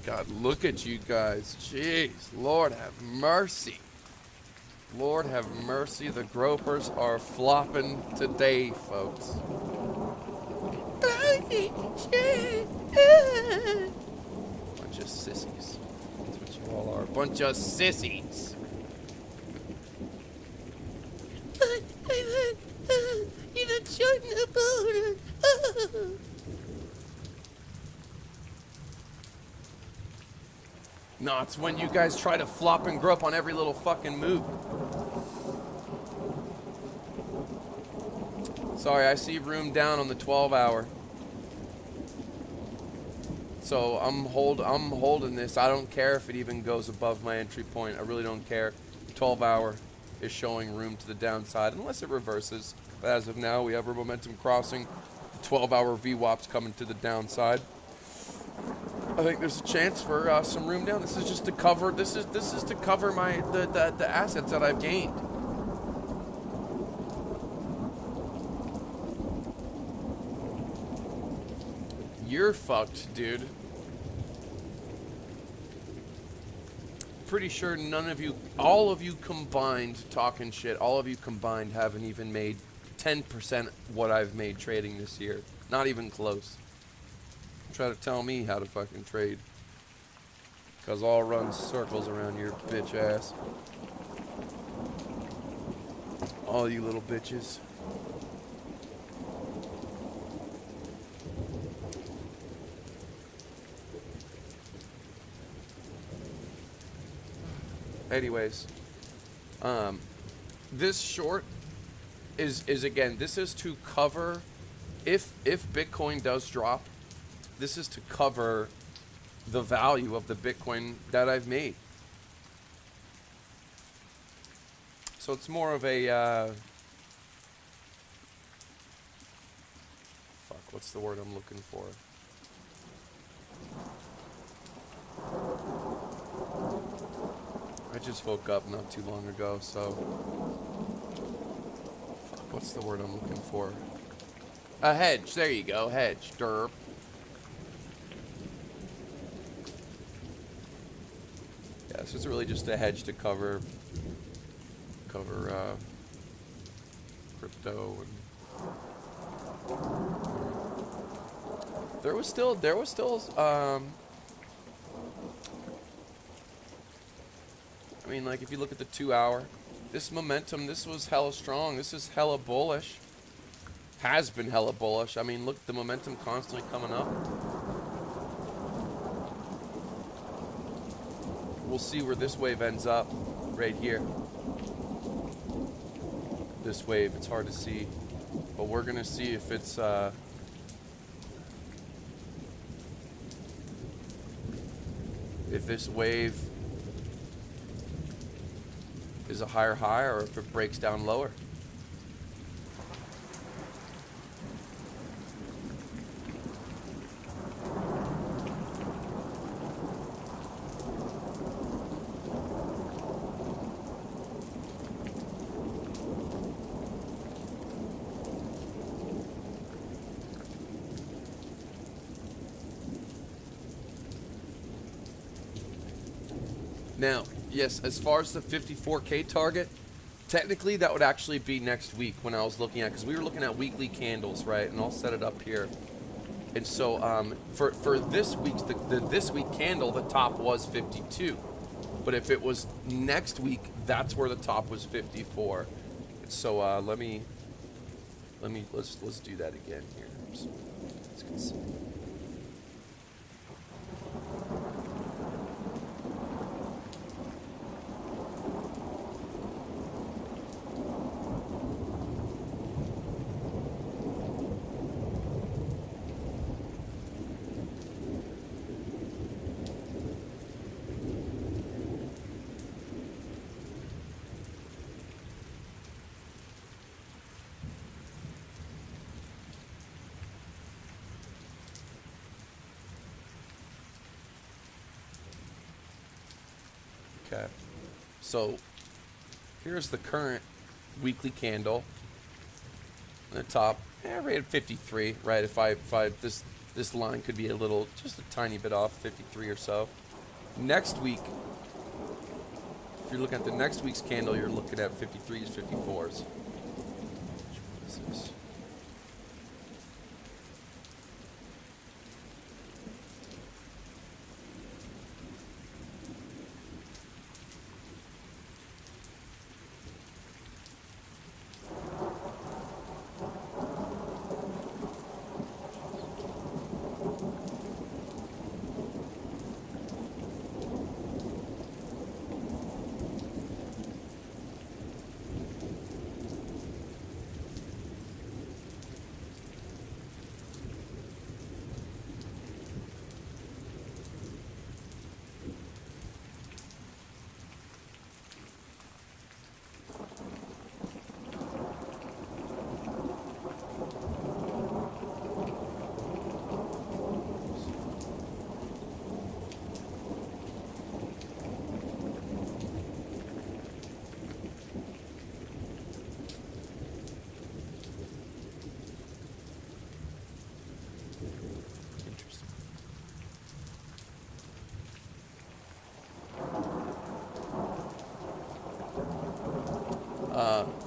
God, look at you guys. Jeez, Lord have mercy. Lord have mercy, the gropers are flopping today, folks. Bunch of sissies. That's what you all are. Bunch of sissies. No, it's when you guys try to flop and grope on every little fucking move. Sorry, I see room down on the 12-hour. So I'm holding this. I don't care if it even goes above my entry point. I really don't care. 12-hour is showing room to the downside unless it reverses. But as of now, we have our momentum crossing. The 12-hour VWAP's coming to the downside. I think there's a chance for some room down. This is just to cover. This is to cover my the assets that I've gained. You're fucked, dude. Pretty sure none of you, all of you combined talking shit, all of you combined haven't even made 10% what I've made trading this year. Not even close. Try to tell me how to fucking trade. Because I'll run circles around your bitch ass. All you little bitches. Anyways, this short is again, this is to cover if Bitcoin does drop, this is to cover the value of the Bitcoin that I've made. So it's more of a fuck, what's the word I'm looking for? I just woke up not too long ago, so fuck, what's the word I'm looking for? A hedge, there you go, hedge, derp. Yeah, this is really just a hedge to cover crypto, and there was still I mean, like, if you look at the 2-hour, this momentum, this was hella strong. This is hella bullish. Has been hella bullish. I mean, look, the momentum constantly coming up. We'll see where this wave ends up right here. This wave, it's hard to see. But we're going to see if it's... if this wave is a higher high or if it breaks down lower. Now, yes, as far as the 54K target, technically that would actually be next week when I was looking at, because we were looking at weekly candles, right? And I'll set it up here. And so for this week's this week candle, the top was 52. But if it was next week, that's where the top was 54. So let's do that again here. So, let's get some. Okay, so here's the current weekly candle. On the top, right at 53, right? If I this This line could be a little, just a tiny bit off, 53 or so. Next week, if you're looking at the next week's candle, you're looking at 53s, 54s. What is this?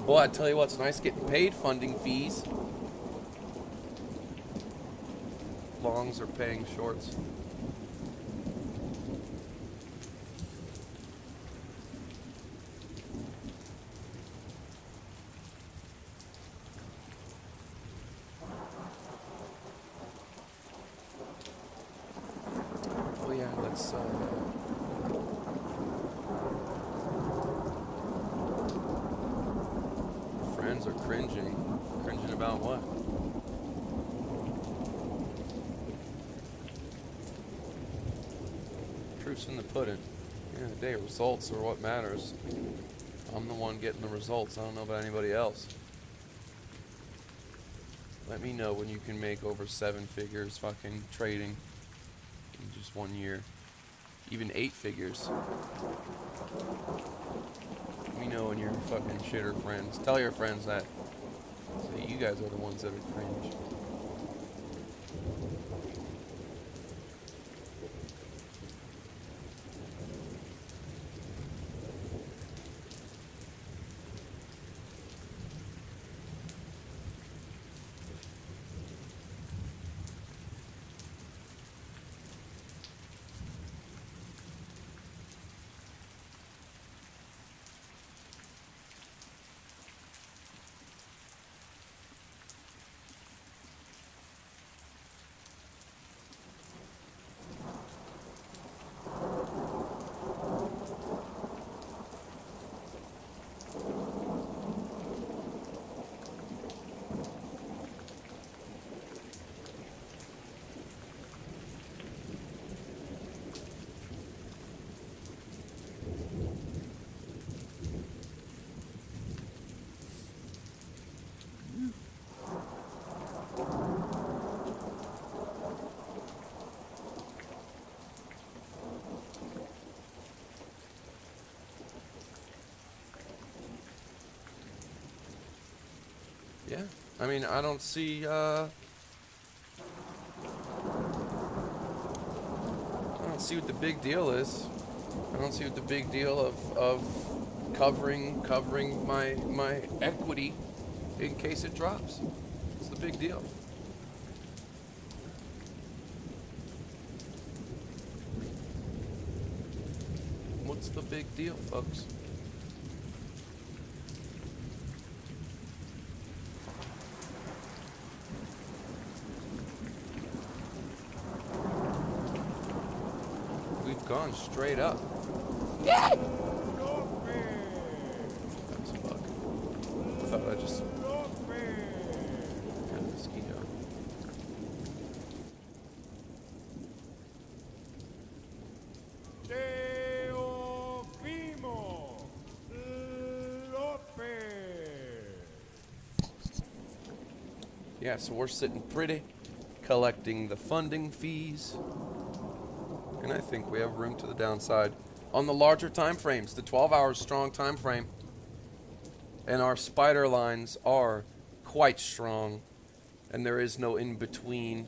Boy, I tell you what's nice getting paid funding fees. Longs are paying shorts. Oh yeah, let's friends are cringing. Cringing about what? Proof's in the pudding. Yeah, the day results are what matters. I'm the one getting the results. I don't know about anybody else. Let me know when you can make over 7 figures fucking trading in just 1 year. Even 8 figures. Let me know when you're fucking shitter friends. Tell your friends that. So you guys are the ones that are cringe. Yeah, I mean, I don't see what the big deal is. I don't see what the big deal of covering my equity in case it drops. What's the big deal? What's the big deal, folks? We've gone straight up. Yeah! That was a bug. I thought I just had a mosquito. Yeah, so we're sitting pretty, collecting the funding fees, and I think we have room to the downside on the larger time frames, the 12-hour strong time frame, and our spider lines are quite strong, and there is no in between.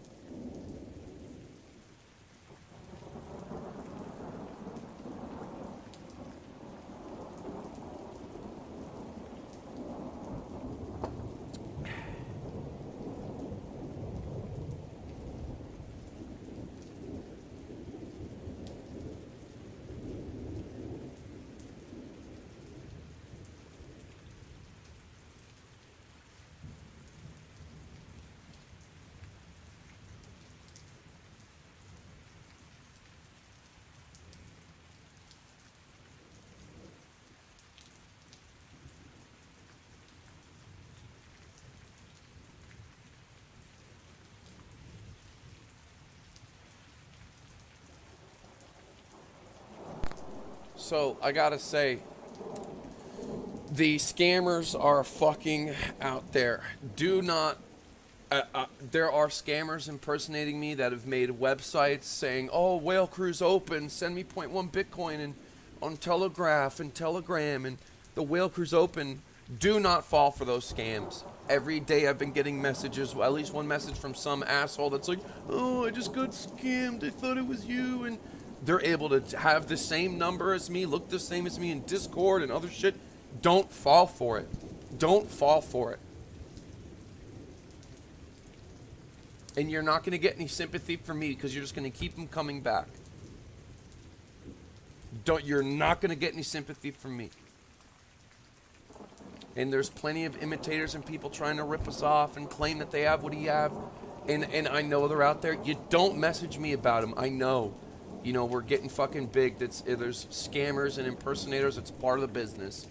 So I gotta say, the scammers are fucking out there. Do not. There are scammers impersonating me that have made websites saying, "Oh, whale cruise open. Send me point 0.1 Bitcoin and on Telegraph and Telegram and the whale cruise open." Do not fall for those scams. Every day I've been getting messages, well, at least one message from some asshole that's like, "Oh, I just got scammed. I thought it was you." And they're able to have the same number as me, look the same as me in Discord and other shit. Don't fall for it. Don't fall for it. And you're not going to get any sympathy from me because you're just going to keep them coming back. You're not going to get any sympathy from me. And there's plenty of imitators and people trying to rip us off and claim that they have what we have. And I know they're out there. You don't message me about them. I know. You know, we're getting fucking big. There's scammers and impersonators. It's part of the business.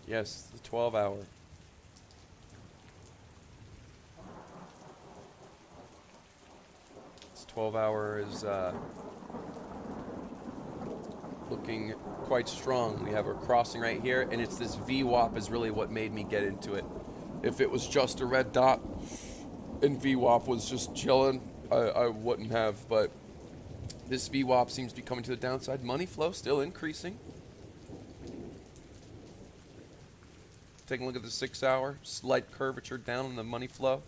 Yes, the 12 hour. This 12 hour is looking quite strong. We have a crossing right here, and it's this VWAP is really what made me get into it. If it was just a red dot and VWAP was just chilling, I wouldn't have, but this VWAP seems to be coming to the downside. Money flow still increasing. Taking a look at the 6 hour, slight curvature down in the money flow.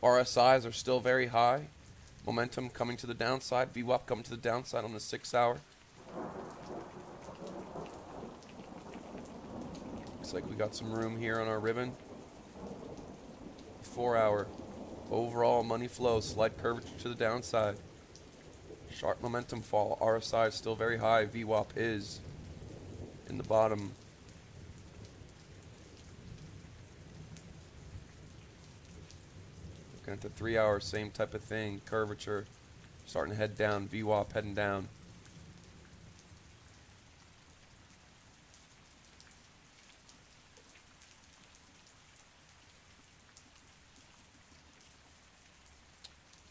RSIs are still very high. Momentum coming to the downside. VWAP coming to the downside on the 6 hour. Looks like we got some room here on our ribbon. 4 hour. Overall money flow, slight curvature to the downside. Sharp momentum fall. RSI is still very high. VWAP is in the bottom. Looking at the 3 hour, same type of thing. Curvature starting to head down. VWAP heading down.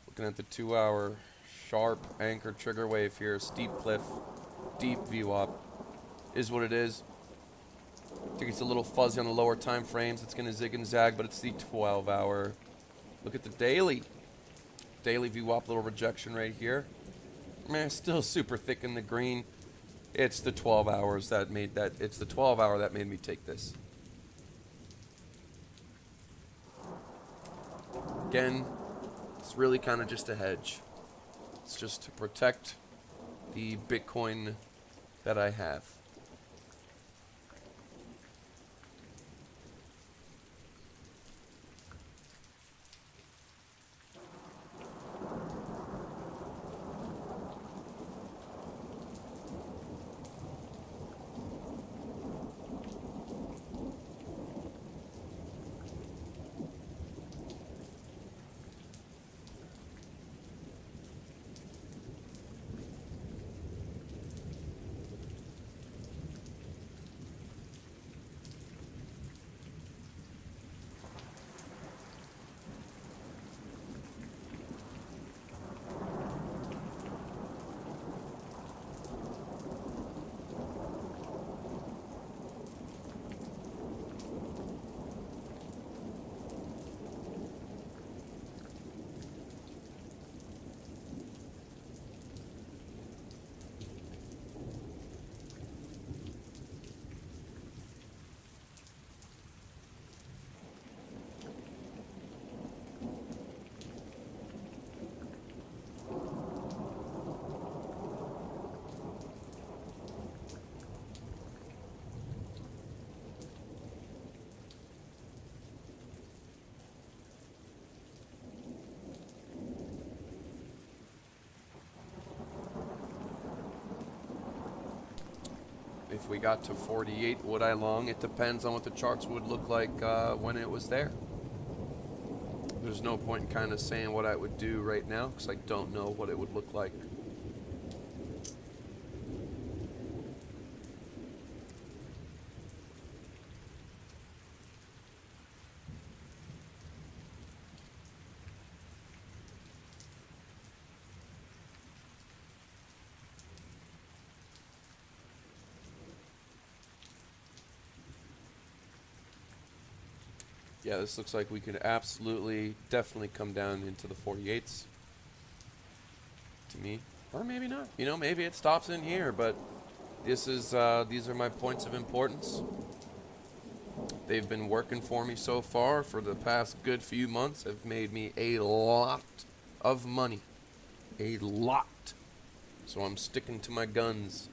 Looking at the 2 hour, sharp anchor trigger wave here. Steep cliff, deep VWAP is what it is. I think it's a little fuzzy on the lower time frames. It's going to zig and zag, but it's the 12 hour. Look at the daily. Daily VWAP, little rejection right here. Man, still super thick in the green. It's the 12 hours that made that. It's the 12 hour that made me take this. Again, it's really kind of just a hedge. It's just to protect the Bitcoin that I have. if we got to 48, would I long? It depends on what the charts would look like when it was there. There's no point in kind of saying what I would do right now because I don't know what it would look like. Yeah, this looks like we could absolutely, definitely come down into the 48s. To me. Or maybe not. You know, maybe it stops in here, but this is, these are my points of importance. They've been working for me so far for the past good few months. Have made me a lot of money. A lot. So I'm sticking to my guns.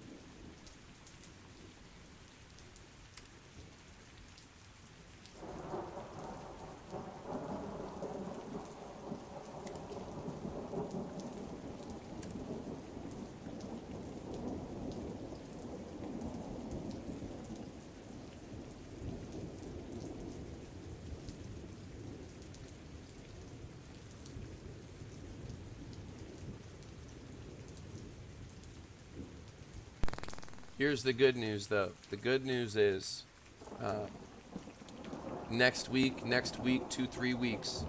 Here's the good news, though. The good news is next week, 2-3 weeks,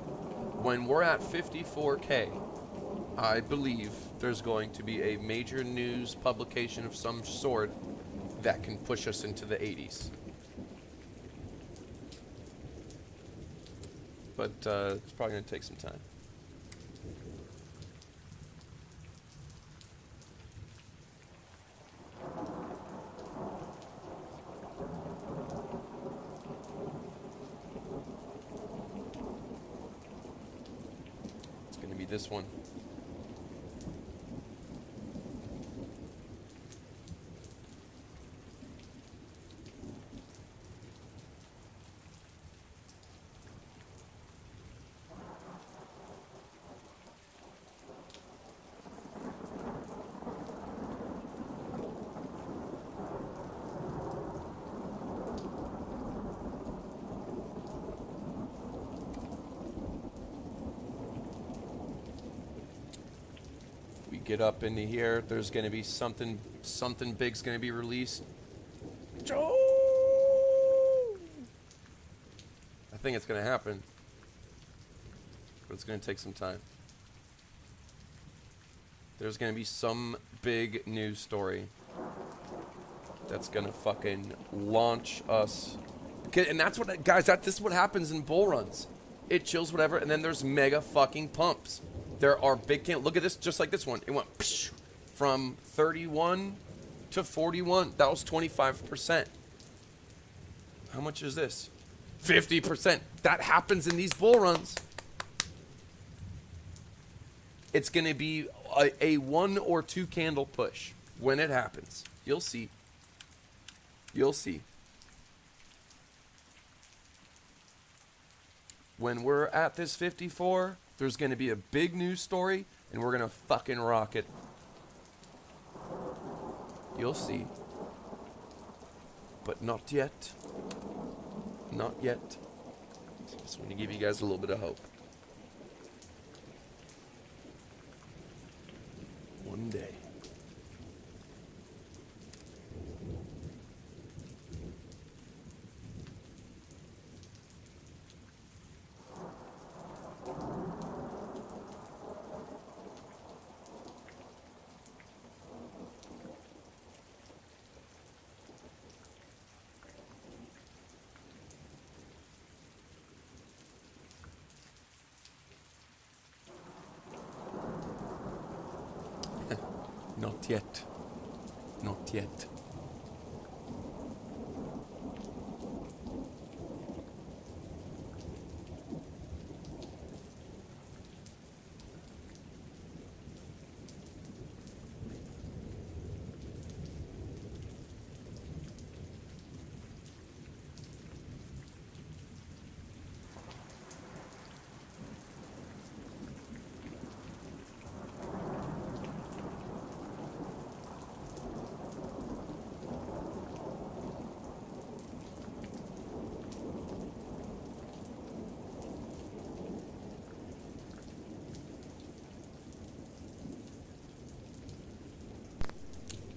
when we're at 54K, I believe there's going to be a major news publication of some sort that can push us into the 80s. But it's probably going to take some time. This one. Get up into here. There's going to be something big's going to be released. Joe! I think it's going to happen, but it's going to take some time. There's going to be some big news story that's going to fucking launch us. And that's what, guys, this is what happens in bull runs. It chills, whatever, and then there's mega fucking pumps. There are big candles. Look at this, just like this one. It went from 31 to 41. That was 25%. How much is this? 50%. That happens in these bull runs. It's going to be a 1 or 2 candle push when it happens. You'll see. You'll see. When we're at this 54, there's going to be a big news story, and we're going to fucking rock it. You'll see. But not yet. Not yet. Just want to give you guys a little bit of hope. One day. Not yet. Not yet.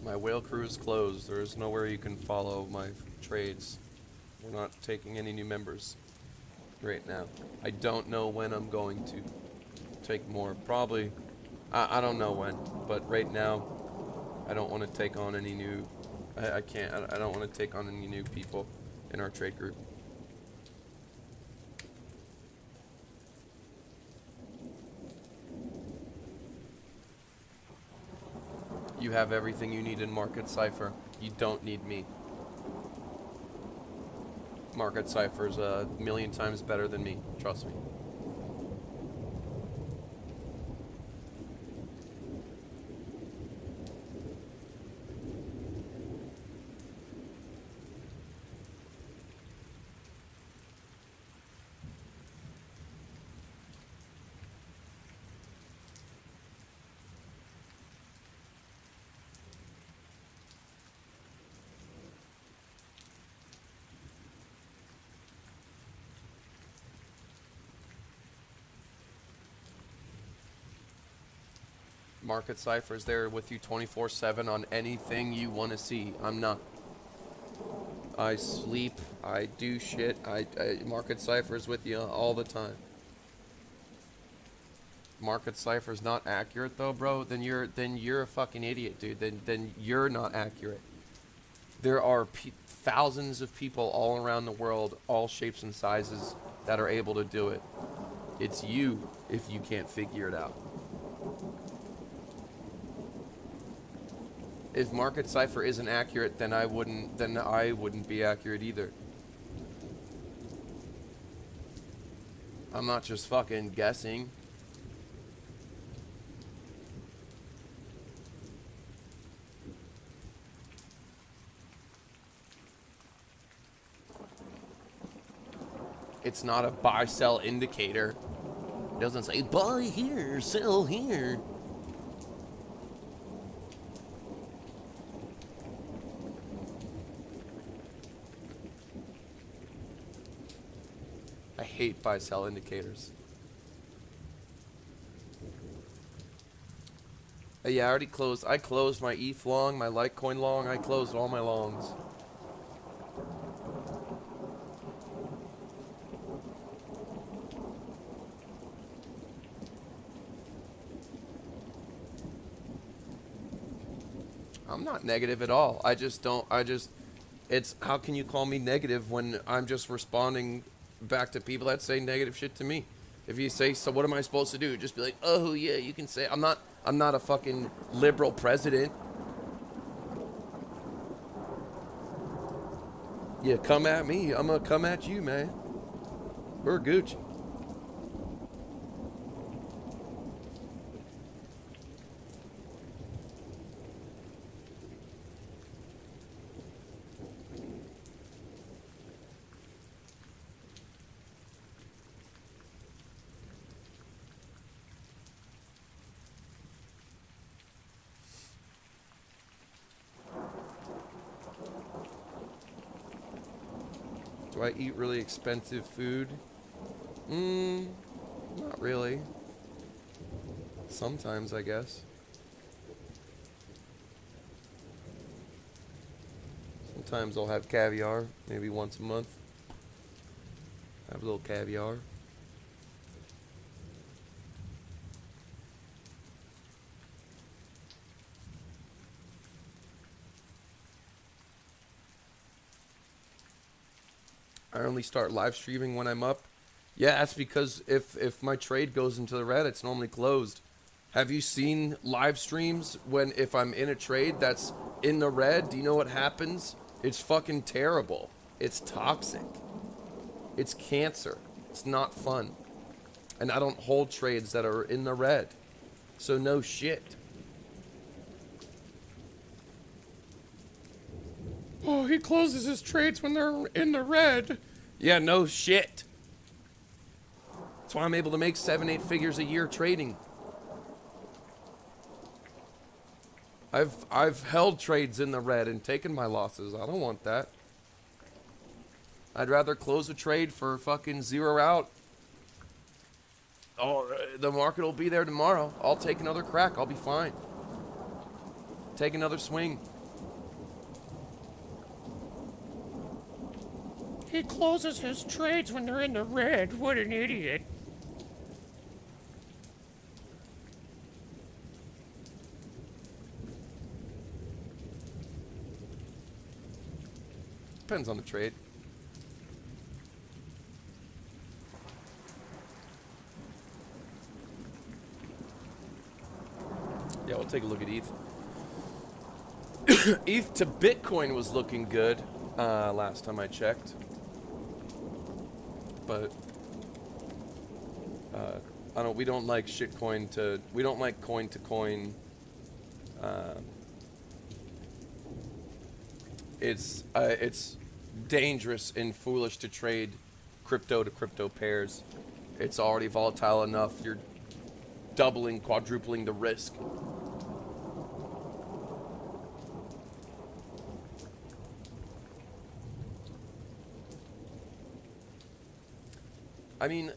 My whale crew is closed. There is nowhere you can follow my trades. We're not taking any new members right now. I don't know when I'm going to take more. Probably, I don't know when, but right now, I don't want to take on any new, I can't, I don't want to take on any new people in our trade group. You have everything you need in Market Cipher. You don't need me. Market Cipher's a million times better than me. Trust me. Market Cipher is there with you 24/7 on anything you want to see. I'm not. I sleep. I do shit. Market Cipher is with you all the time. Market Cipher is not accurate though, bro. Then you're a fucking idiot, dude. Then you're not accurate. There are thousands of people all around the world, all shapes and sizes, that are able to do it. It's you if you can't figure it out. If Market Cipher isn't accurate, then I wouldn't be accurate either. I'm not just fucking guessing. It's not a buy-sell indicator. It doesn't say buy here, sell here. I hate buy-sell indicators. Yeah, I already closed. I closed my ETH long, my Litecoin long. I closed all my longs. I'm not negative at all. It's, how can you call me negative when I'm just responding back to people that say negative shit to me? If you say, so what am I supposed to do? Just be like, oh yeah, you can say, I'm not a fucking liberal president. Yeah, come at me. I'm gonna come at you, man. We're Gucci. Do I eat really expensive food? Not really. Sometimes, I guess. Sometimes I'll have caviar, maybe once a month. Have a little caviar. I only start live streaming when I'm up. Yeah, that's because if my trade goes into the red, it's normally closed. Have you seen live streams if I'm in a trade that's in the red? Do you know what happens? It's fucking terrible. It's toxic. It's cancer. It's not fun. And I don't hold trades that are in the red. So no shit. Oh, he closes his trades when they're in the red. Yeah, no shit. That's why I'm able to make 7-8 figures a year trading. I've held trades in the red and taken my losses. I don't want that. I'd rather close a trade for fucking zero out. Oh, the market will be there tomorrow. I'll take another crack. I'll be fine. Take another swing. He closes his trades when they're in the red. What an idiot. Depends on the trade. Yeah, we'll take a look at ETH. ETH to Bitcoin was looking good last time I checked, but I don't. We don't like shitcoin to. We don't like coin to coin. It's dangerous and foolish to trade crypto to crypto pairs. It's already volatile enough. You're doubling, quadrupling the risk. I mean,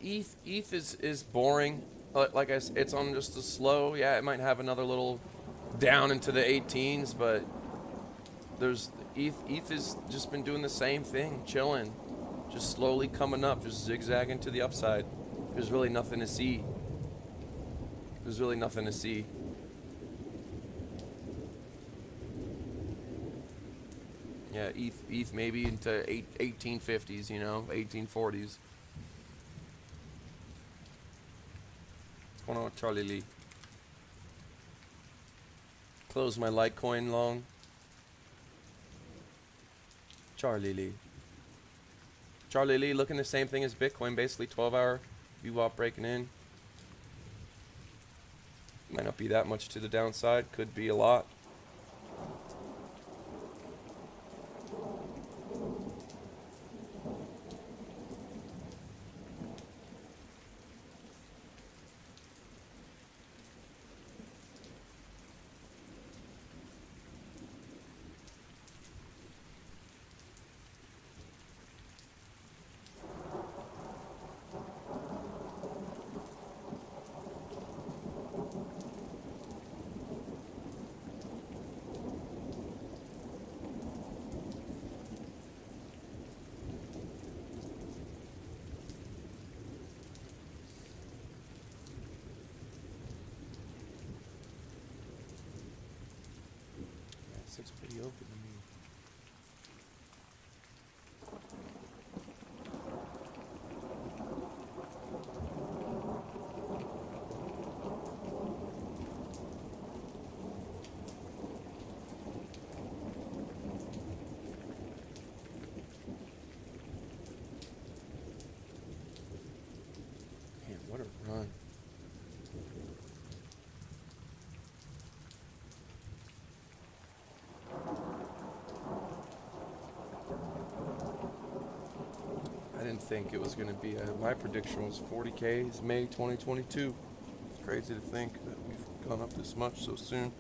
ETH is boring. Like I said, it's on just a slow. Yeah, it might have another little down into the 18s, but there's ETH has just been doing the same thing, chilling, just slowly coming up, just zigzagging to the upside. There's really nothing to see. There's really nothing to see. Yeah, ETH maybe into 1850s, you know, 1840s. What's going on with Charlie Lee? Close my Litecoin long. Charlie Lee. Charlie Lee looking the same thing as Bitcoin, basically 12-hour VWAP breaking in. Might not be that much to the downside, could be a lot. Looks pretty open to me. Man, what a run. I didn't think it was going to be. My prediction was 40K is May 2022. It's crazy to think that we've gone up this much so soon.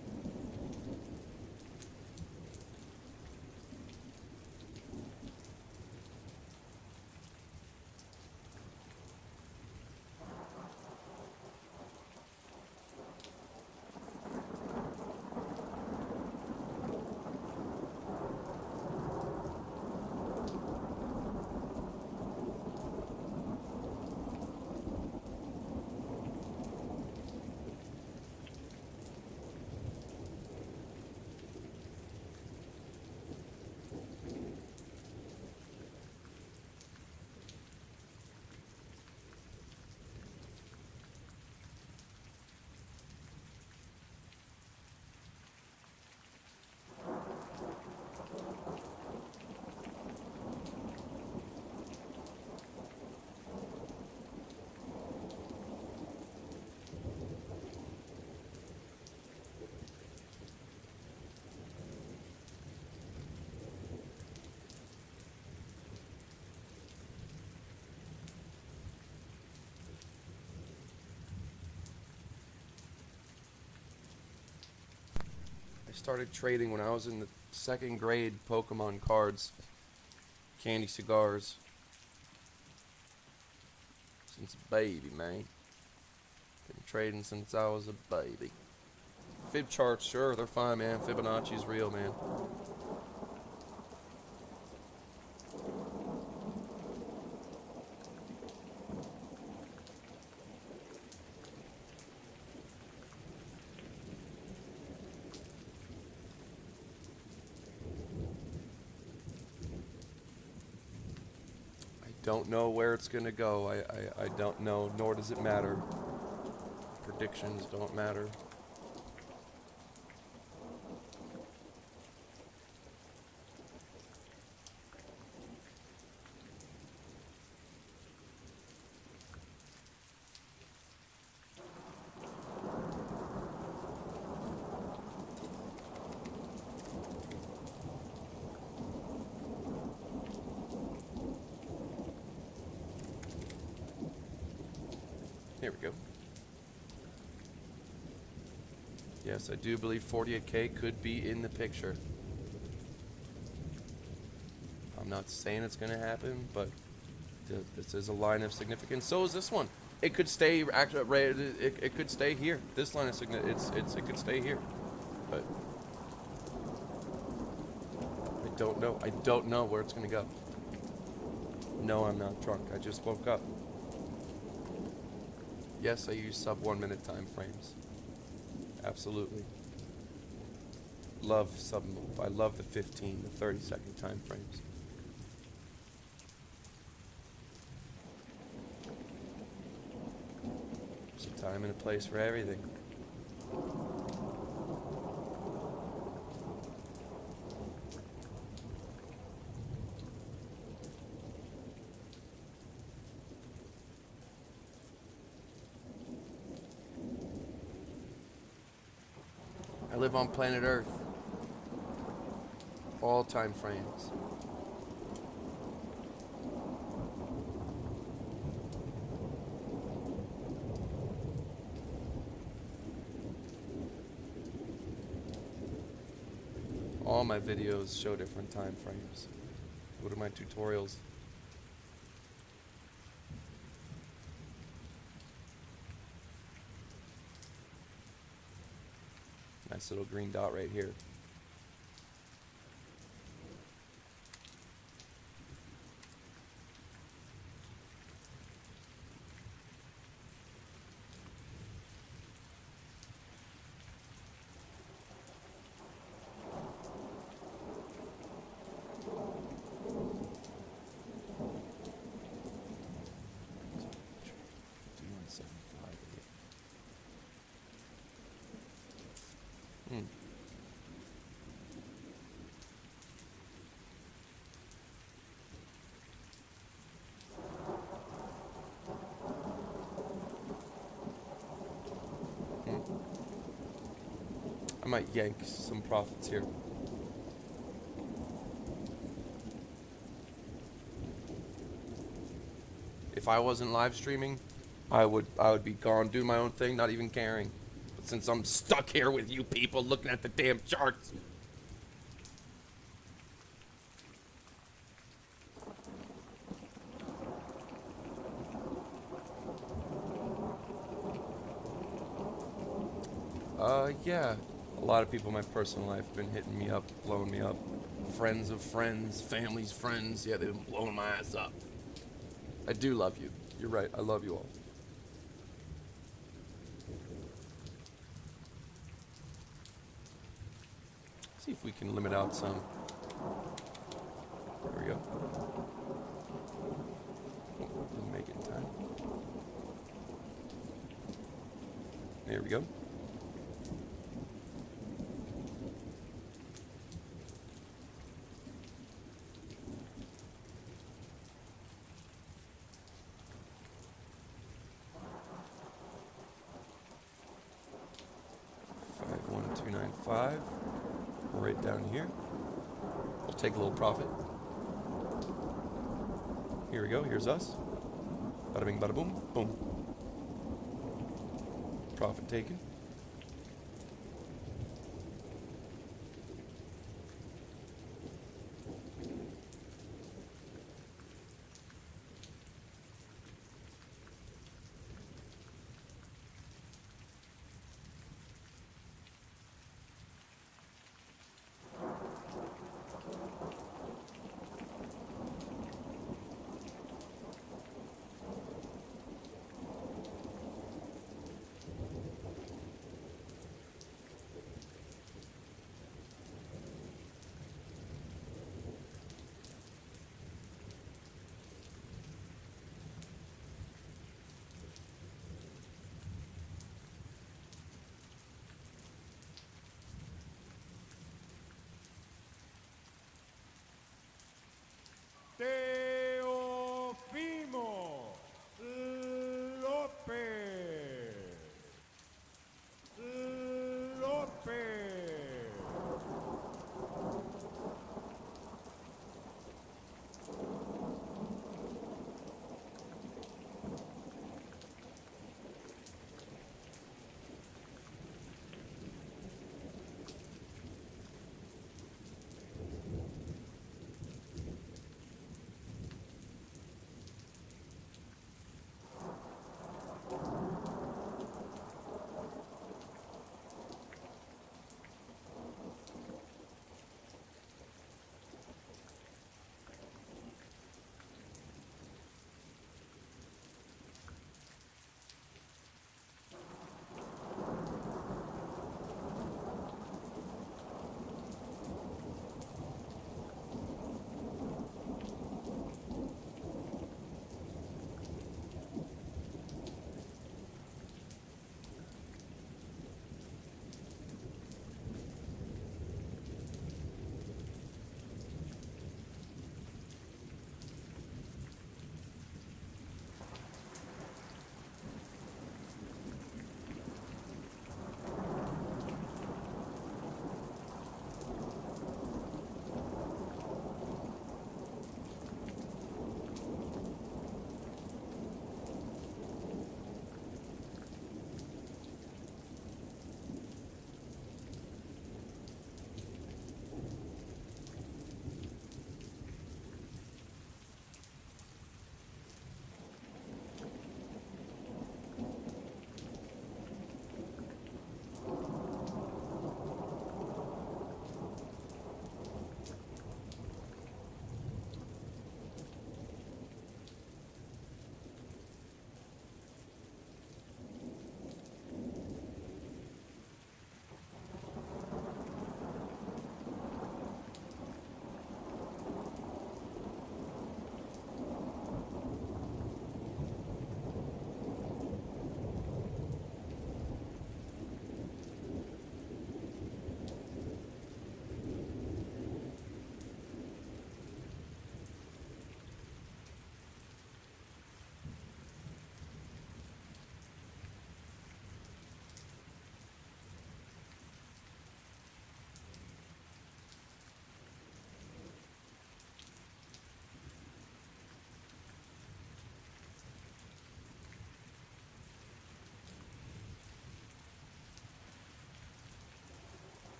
I started trading when I was in the second grade. Pokemon cards, candy cigars. Since a baby, man. Been trading since I was a baby. Fib charts, sure, they're fine, man. Fibonacci's real, man. don't know where it's going to go. I don't know, nor does it matter. Predictions don't matter. Here we go. Yes, I do believe 48K could be in the picture. I'm not saying it's going to happen, but this is a line of significance. So is this one. It could stay. Actually, it could stay here. This line of significance. It could stay here, but I don't know. I don't know where it's going to go. No, I'm not drunk. I just woke up. Yes, I use sub 1 minute time frames. Absolutely. I love the 15, the 30-second time frames. There's a time and a place for everything. I live on planet Earth. All time frames. All my videos show different time frames. Go to my tutorials. Nice little green dot right here. I might yank some profits here. If I wasn't live streaming, I would be gone doing my own thing, not even caring. But since I'm stuck here with you people looking at the damn charts. Yeah. A lot of people in my personal life have been hitting me up, blowing me up. Friends of friends, family's friends. Yeah, they've been blowing my ass up. I do love you. You're right. I love you all. See if we can limit out some. There we go. Oh, didn't make it in time. There we go. Right down here. We'll take a little profit. Here we go. Here's us. Bada bing, bada boom. Boom. Profit taken.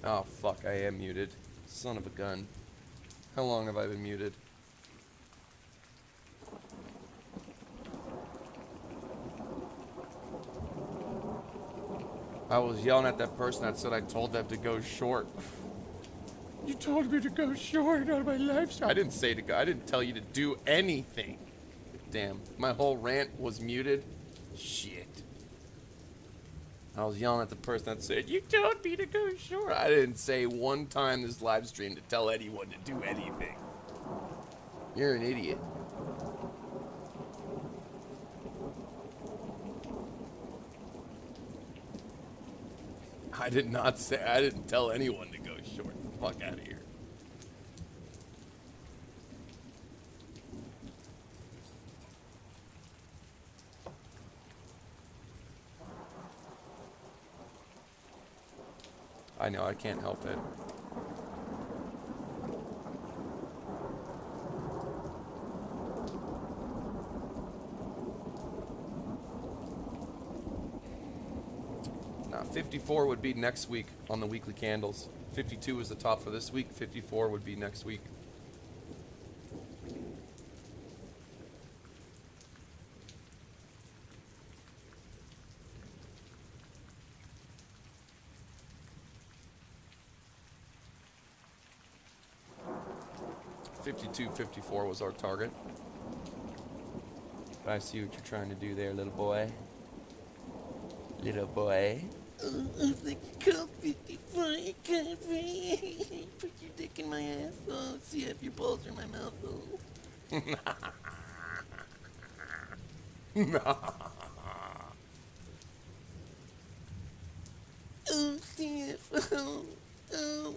Oh, fuck, I am muted. Son of a gun. How long have I been muted? I was yelling at that person that said I told them to go short. You told me to go short on my lifestyle. I didn't say to go. I didn't tell you to do anything. Damn, my whole rant was muted. Shit. I was yelling at the person that said, you told me to go short. I didn't say one time this live stream to tell anyone to do anything. You're an idiot. I did not say, I didn't tell anyone to go short. Fuck out of here. I know, I can't help it. Nah, 54 would be next week on the weekly candles. 52 is the top for this week. 54 would be next week. $52, $54 was our target. But I see what you're trying to do there, little boy. Little boy. Oh, if they could call 54, you can't breathe. Put your dick in my asshole. See if your balls are in my mouth hole. Oh, see if. Oh, oh.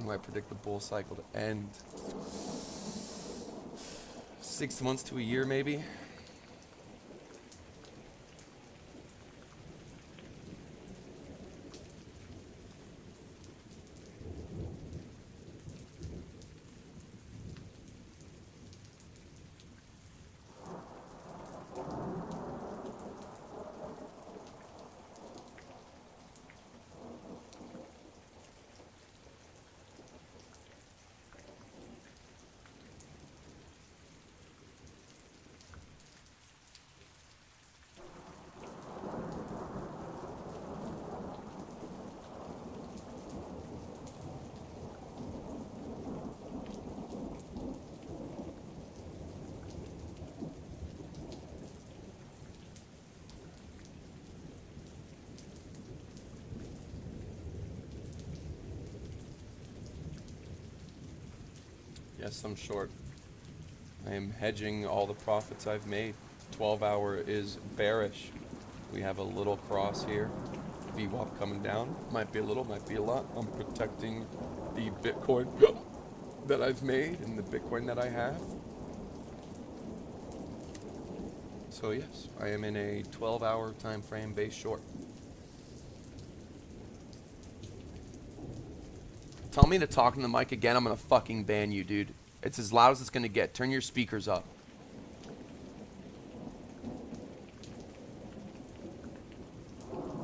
I predict the bull cycle to end 6 months to a year, maybe. Yes, I'm short. I am hedging all the profits I've made. 12-hour is bearish. We have a little cross here. VWAP coming down. Might be a little, might be a lot. I'm protecting the Bitcoin that I've made and the Bitcoin that I have. So yes, I am in a 12-hour time frame base short. Tell me to talk in the mic again, I'm gonna fucking ban you, dude. It's as loud as it's gonna get. Turn your speakers up.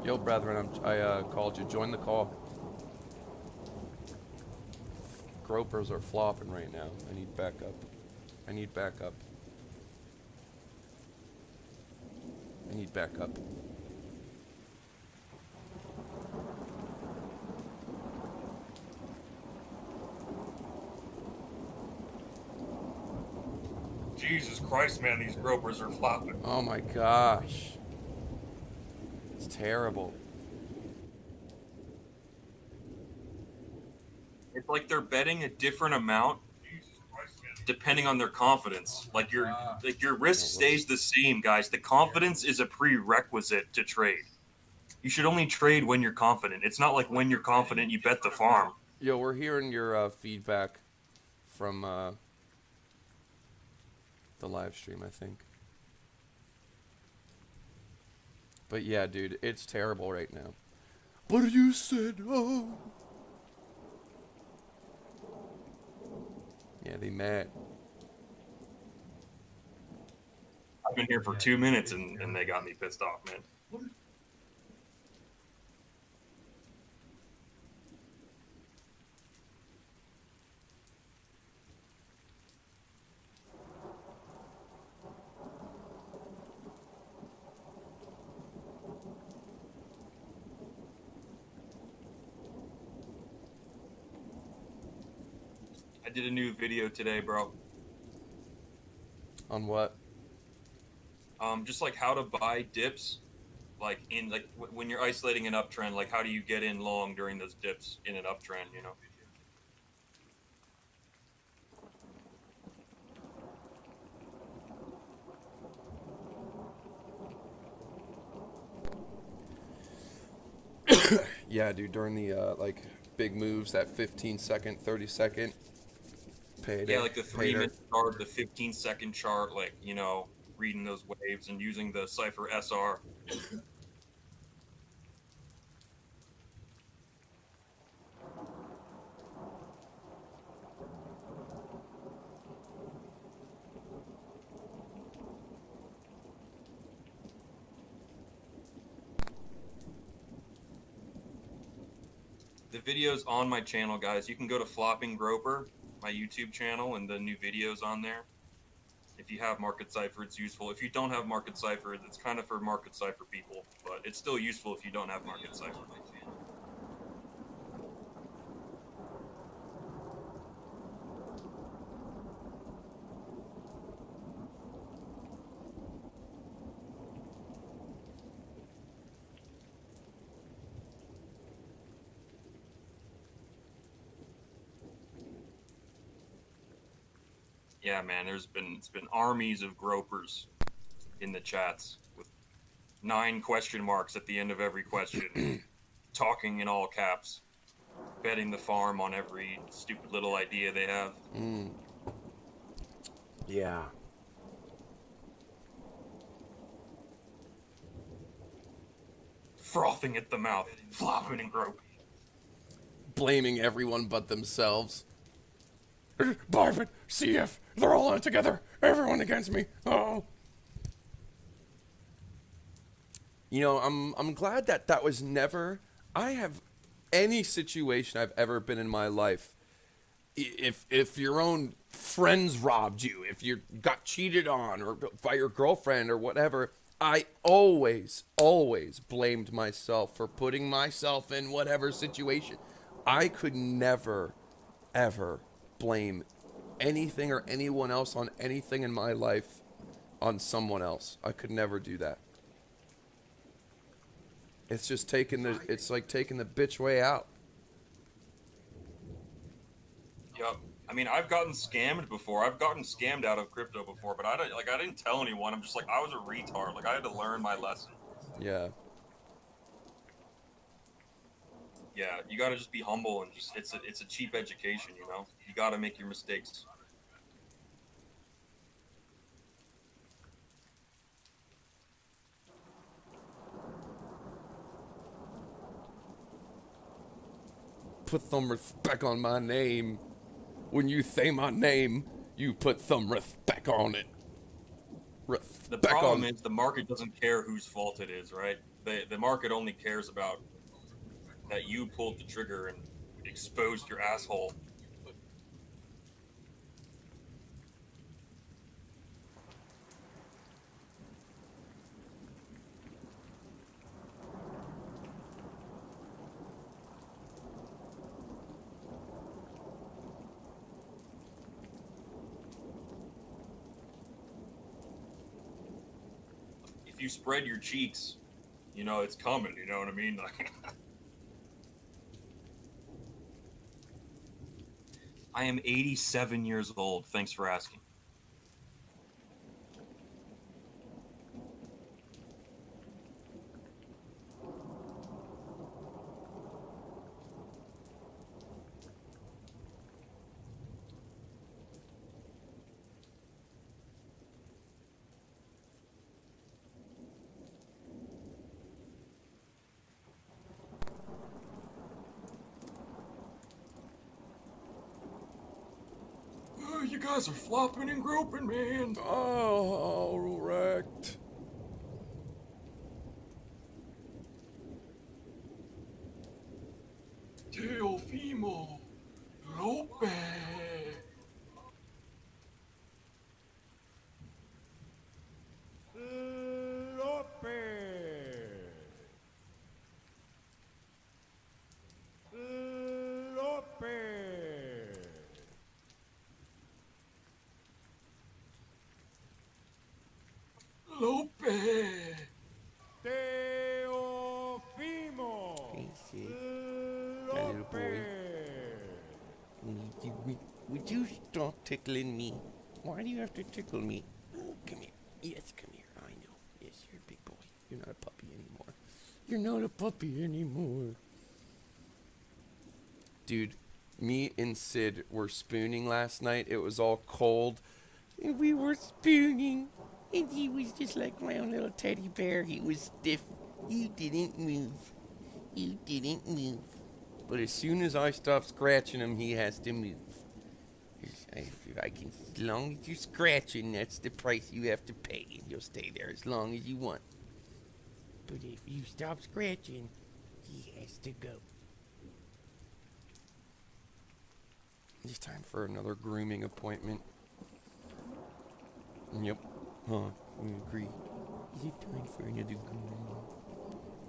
Yo, brethren, I called you. Join the call. Gropers are flopping right now. I need backup. I need backup. I need backup. Jesus Christ, man, these gropers are flopping. Oh my gosh. It's terrible. It's like they're betting a different amount depending on their confidence. Like your risk stays the same, guys. The confidence is a prerequisite to trade. You should only trade when you're confident. It's not like when you're confident you bet the farm. Yo, we're hearing your feedback from the live stream, I think. But yeah, dude, it's terrible right now. But you said, oh. Yeah, they mad. I've been here for 2 minutes and they got me pissed off, man. I did a new video today, bro. On what? Just like how to buy dips, like when you're isolating an uptrend, like how do you get in long during those dips in an uptrend, you know? Yeah, dude, during the like big moves, that 15-second, 30-second payday. Yeah, like the 3-minute chart, the 15-second chart, like, you know, reading those waves and using the Cypher SR. The video's on my channel, guys. You can go to Flopping Groper, my YouTube channel, and the new video's on there. If you have Market Cypher, it's useful. If you don't have Market Cypher, it's kind of for Market Cypher people, but it's still useful if you don't have Market Cypher. Yeah, man, it's been armies of gropers in the chats with 9 question marks at the end of every question, talking in all caps, betting the farm on every stupid little idea they have. Yeah. Frothing at the mouth, flopping and groping. Blaming everyone but themselves. BloFin, CF, they're all on it together. Everyone against me. Oh. You know, I'm glad that was never. I have any situation I've ever been in my life. If your own friends robbed you, if you got cheated on, or by your girlfriend or whatever, I always blamed myself for putting myself in whatever situation. I could never, ever blame anything or anyone else on anything in my life on someone else. I could never do that. It's just it's like taking the bitch way out. Yep. I mean, I've gotten scammed before. I've gotten scammed out of crypto before, but I didn't tell anyone. I'm just like, I was a retard. Like, I had to learn my lesson. Yeah. Yeah, you got to just be humble and just it's a cheap education, you know. You got to make your mistakes. Put some respect on my name. When you say my name, you put some respect on it. The problem is the market doesn't care whose fault it is, right? The market only cares about that you pulled the trigger and exposed your asshole. If you spread your cheeks, you know it's coming, you know what I mean? Like I am 87 years old. Thanks for asking. guys are flopping and groping, man. Oh, wrecked. Teofimo Lope. Lope. Hey, Sid. My little boy. Would you stop tickling me? Why do you have to tickle me? Oh, come here. Yes, come here. I know. Yes, you're a big boy. You're not a puppy anymore. You're not a puppy anymore. Dude, me and Sid were spooning last night. It was all cold. And we were spooning. And he was just like my own little teddy bear. He was stiff. You didn't move. You didn't move. But as soon as I stop scratching him, he has to move. As long as you're scratching, that's the price you have to pay. And you'll stay there as long as you want. But if you stop scratching, he has to go. It's time for another grooming appointment. Yep. Huh. We agree. Is it time for another grooming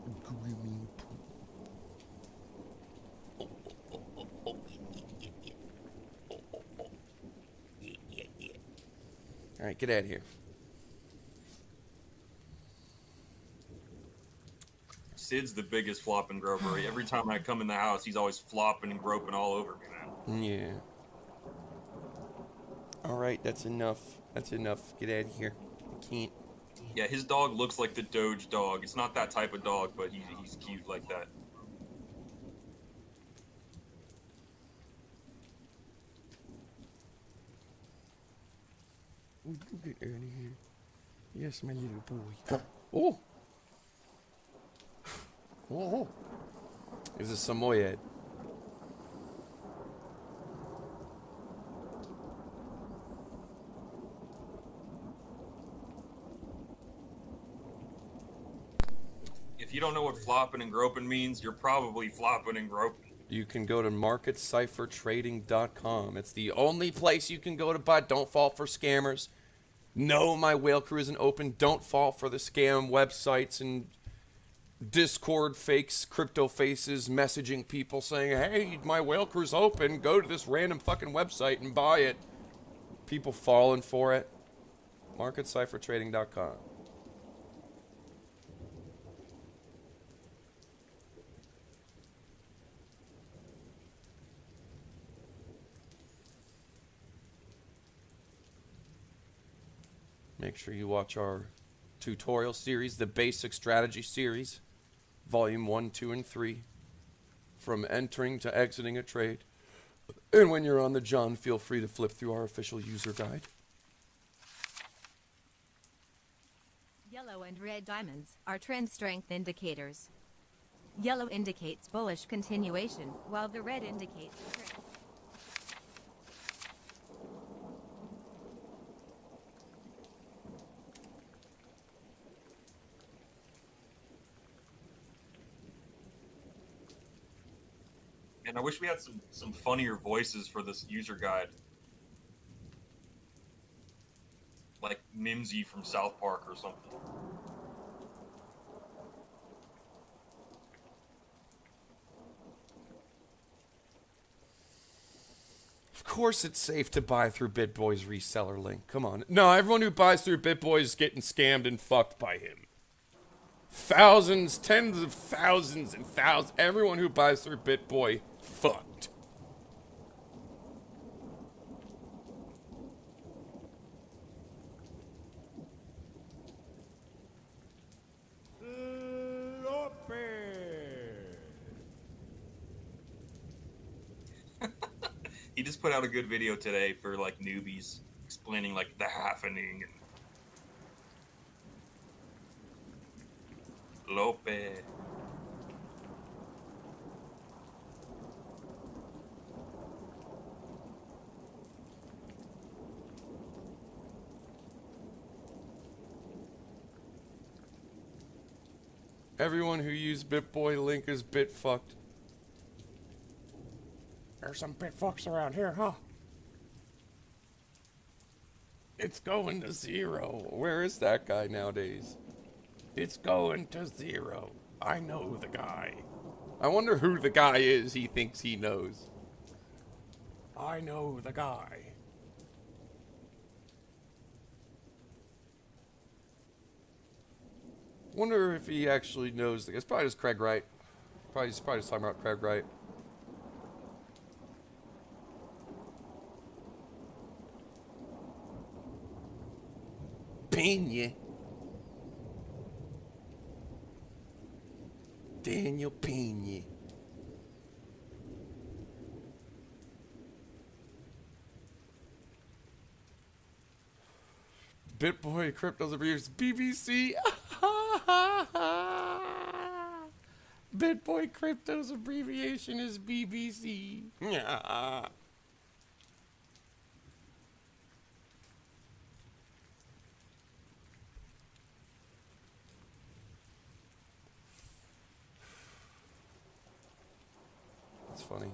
appointment? Yeah. All right, get out of here. Sid's the biggest flop and groper. Every time I come in the house, he's always flopping and groping all over me, man. Yeah. All right, that's enough. That's enough. Get out of here. I can't. Yeah, his dog looks like the Doge dog. It's not that type of dog, but he's cute like that. Would you get out of here? Yes, my little boy. Oh. Oh. Is a Samoyed. If you don't know what flopping and groping means, you're probably flopping and groping. You can go to marketciphertrading.com. It's the only place you can go to buy. Don't fall for scammers. No, my whale crew isn't open. Don't fall for the scam websites and Discord fakes, crypto faces messaging people saying, hey, my whale crew's open. Go to this random fucking website and buy it. People falling for it. Marketciphertrading.com. Make sure you watch our tutorial series, the Basic Strategy Series, Volume 1, 2, and 3, from entering to exiting a trade. And when you're on the John, feel free to flip through our official user guide. Yellow and red diamonds are trend strength indicators. Yellow indicates bullish continuation, while the red indicates trend. And I wish we had some funnier voices for this user guide. Like Mimsy from South Park or something. Of course it's safe to buy through BitBoy's reseller link. Come on. No, everyone who buys through BitBoy is getting scammed and fucked by him. Thousands, tens of thousands and thousands. Everyone who buys through BitBoy, fucked. He just put out a good video today for like newbies, explaining like the happening and Lope. Everyone who used BitBoy link is bit fucked. There's some bit fucks around here, huh? It's going to 0. Where is that guy nowadays? It's going to 0. I know the guy. I wonder who the guy is he thinks he knows. I know the guy. Wonder if he actually knows. It's probably just Craig Wright. Probably just talking about Craig Wright. Pena. Daniel Pena. BitBoy cryptos abuse BBC. BitBoy cryptos abbreviation is BBC. That's funny.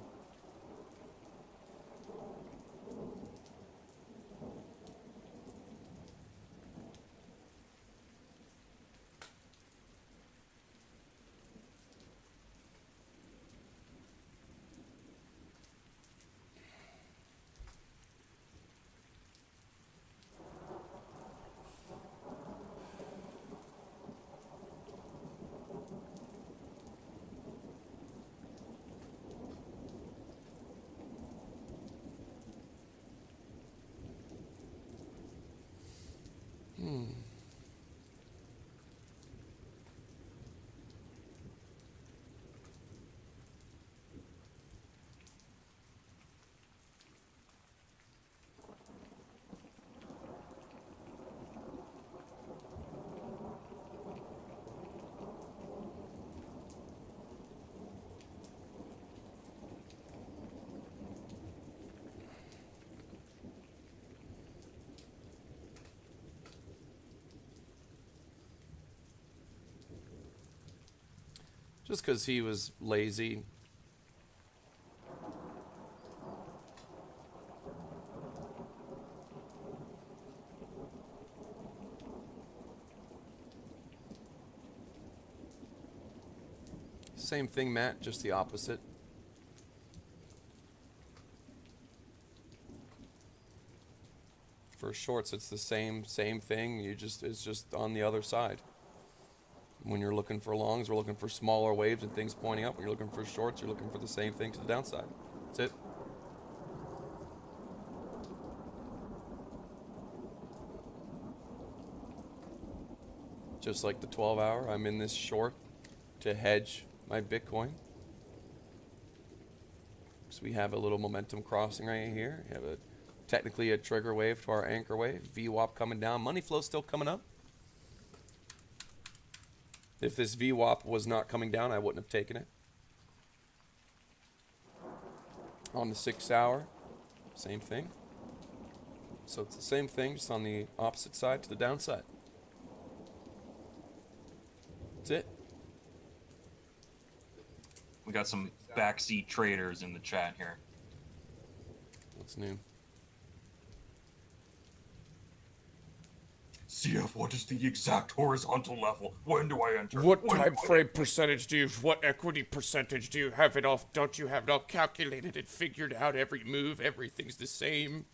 Just because he was lazy. Same thing, Matt, just the opposite. For shorts, it's the same thing. It's just on the other side. When you're looking for longs, we're looking for smaller waves and things pointing up. When you're looking for shorts, you're looking for the same thing to the downside. That's it. Just like the 12-hour, I'm in this short to hedge my Bitcoin. So we have a little momentum crossing right here. We have technically a trigger wave to our anchor wave. VWAP coming down. Money flow still coming up. If this VWAP was not coming down, I wouldn't have taken it. On the 6-hour, same thing. So it's the same thing, just on the opposite side to the downside. That's it. We got some backseat traders in the chat here. What's new? CF, what is the exact horizontal level? When do I enter? What When time do I- frame percentage do you, what equity percentage do you have it off? Don't you have it all calculated and figured out every move? Everything's the same.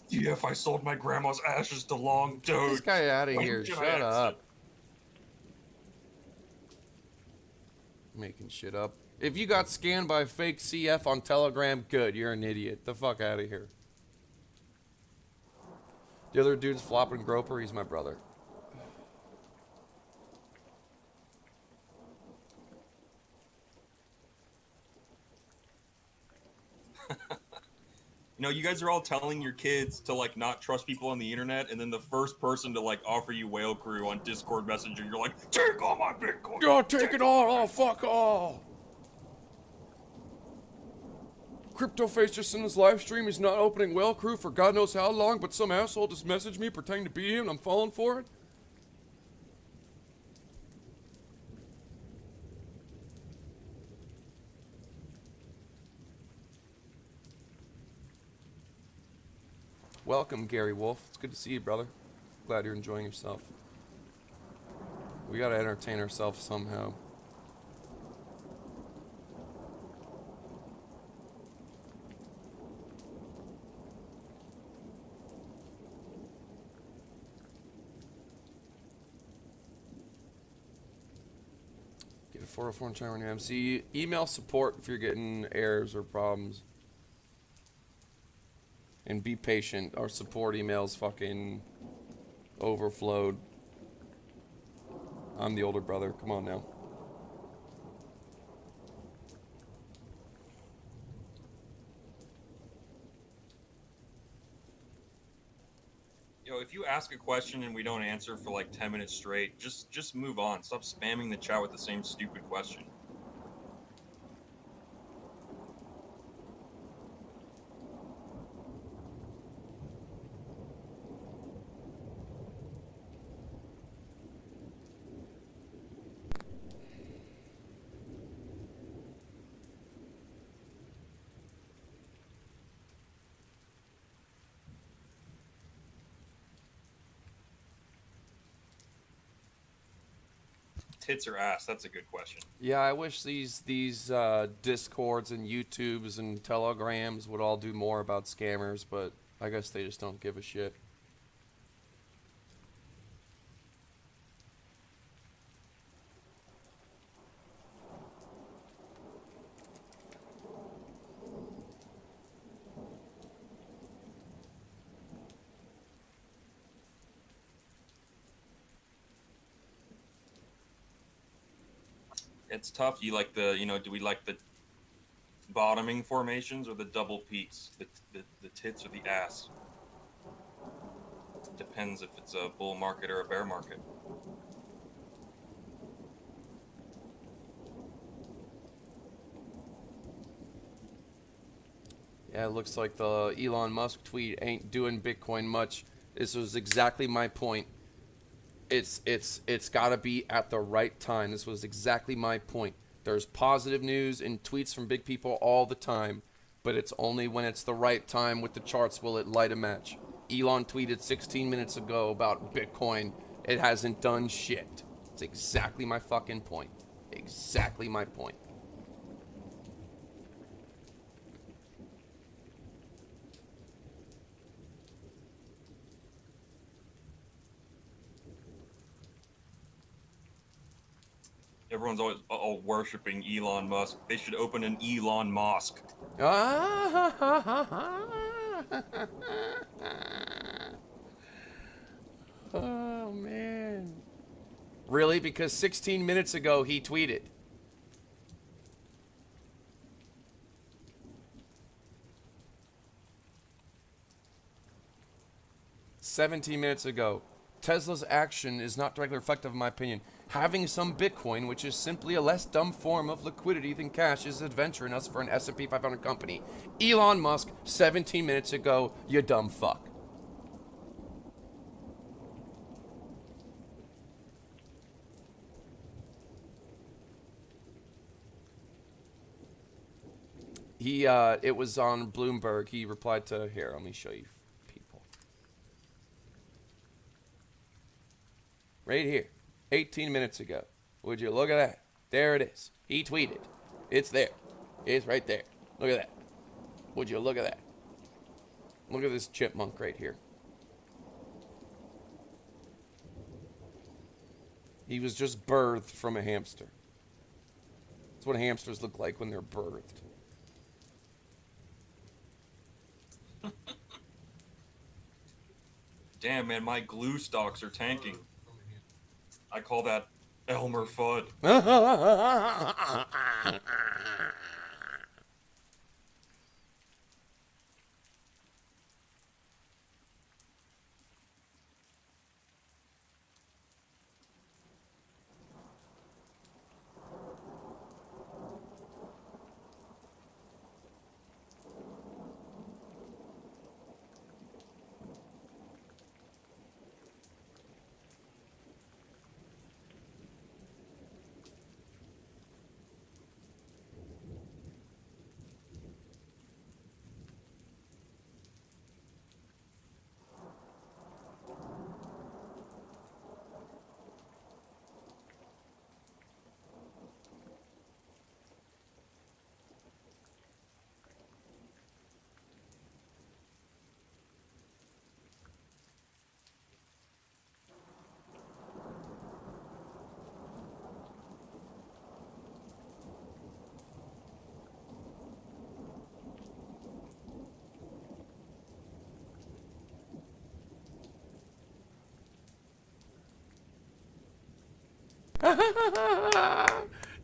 CF, I sold my grandma's ashes to Long Get this Dude. guy out of When here. can I Shut exit? up. Making shit up. If you got scanned by fake CF on Telegram, good. You're an idiot. The fuck out of here. The other dude's flopping groper. He's my brother. You know, you guys are all telling your kids to like not trust people on the internet, and then the first person to like offer you whale crew on Discord Messenger, you're like, take all my Bitcoin. Yo, take it all. Oh, fuck all. CryptoFace just in his live stream. He's not opening whale crew for God knows how long, but some asshole just messaged me pretending to be him and I'm falling for it. Welcome, Gary Wolf. It's good to see you, brother. Glad you're enjoying yourself. We gotta entertain ourselves somehow. Get a 404 and try on your MC. Email support if you're getting errors or problems. And be patient. Our support emails fucking overflowed. I'm the older brother. Come on now. Yo, if you ask a question and we don't answer for like 10 minutes straight, just move on. Stop spamming the chat with the same stupid question. Tits or ass? That's a good question. Yeah, I wish these Discords and YouTubes and Telegrams would all do more about scammers, but I guess they just don't give a shit. It's tough. You like the, do we like the bottoming formations or the double peaks? The tits or the ass? Depends if it's a bull market or a bear market. Yeah, it looks like the Elon Musk tweet ain't doing Bitcoin much. This was exactly my point. It's got to be at the right time. This was exactly my point. There's positive news and tweets from big people all the time, but it's only when it's the right time with the charts will it light a match. Elon tweeted 16 minutes ago about Bitcoin. It hasn't done shit. It's exactly my fucking point. Exactly my point. Everyone's always all worshiping Elon Musk. They should open an Elon Mosque. Oh, man. Really? Because 16 minutes ago he tweeted. "17 minutes ago. Tesla's action is not directly reflective of my opinion. Having some Bitcoin, which is simply a less dumb form of liquidity than cash, is adventure enough for an S&P 500 company." Elon Musk, 17 minutes ago, you dumb fuck. It was on Bloomberg. He replied to, here, let me show you people. Right here, 18 minutes ago. Would you look at that? There it is. He tweeted. It's there. It's right there. Look at that. Would you look at that? Look at this chipmunk right here. He was just birthed from a hamster. That's what hamsters look like when they're birthed. Damn, man, my glue stocks are tanking. I call that Elmer Fudd.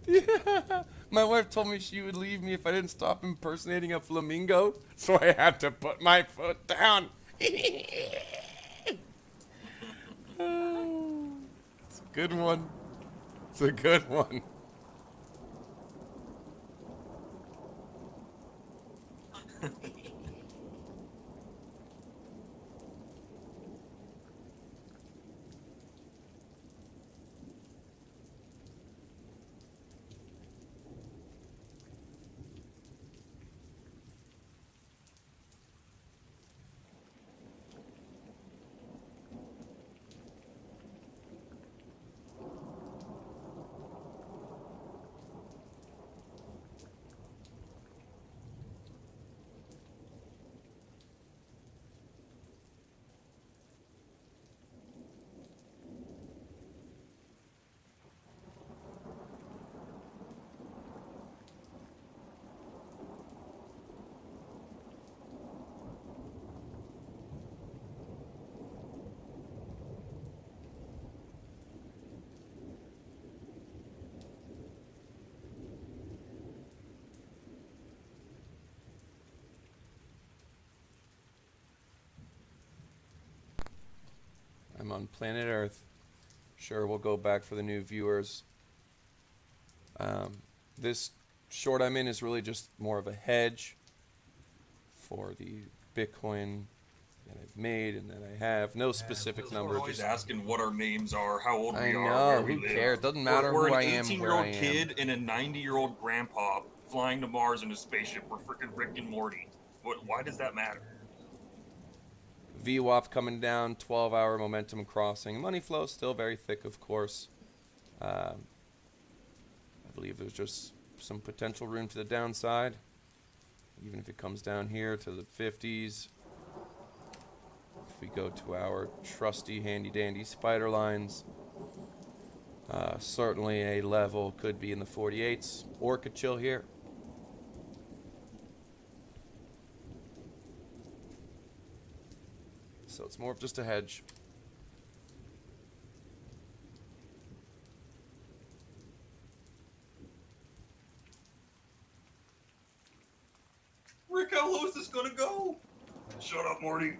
Yeah. My wife told me she would leave me if I didn't stop impersonating a flamingo, so I had to put my foot down. Oh, it's a good one. It's a good one. I'm on planet Earth. Sure, we'll go back for the new viewers. This short I'm in is really just more of a hedge for the Bitcoin that I've made and that I have. No specific number. We're always Just, asking what our names are, how old I we are, know, where we who live. cares? Doesn't matter We're who an I am, where I 18-year-old am. kid and a 90-year-old grandpa flying to Mars in a spaceship. We're freaking Rick and Morty. Why does that matter? VWAP coming down, 12-hour momentum crossing. Money flow still very thick, of course. I believe there's just some potential room to the downside. Even if it comes down here to the 50s. If we go to our trusty handy-dandy spider lines, certainly a level could be in the 48s, or could chill here. So it's more of just a hedge. Rick, how low is this gonna go? Shut up, Morty.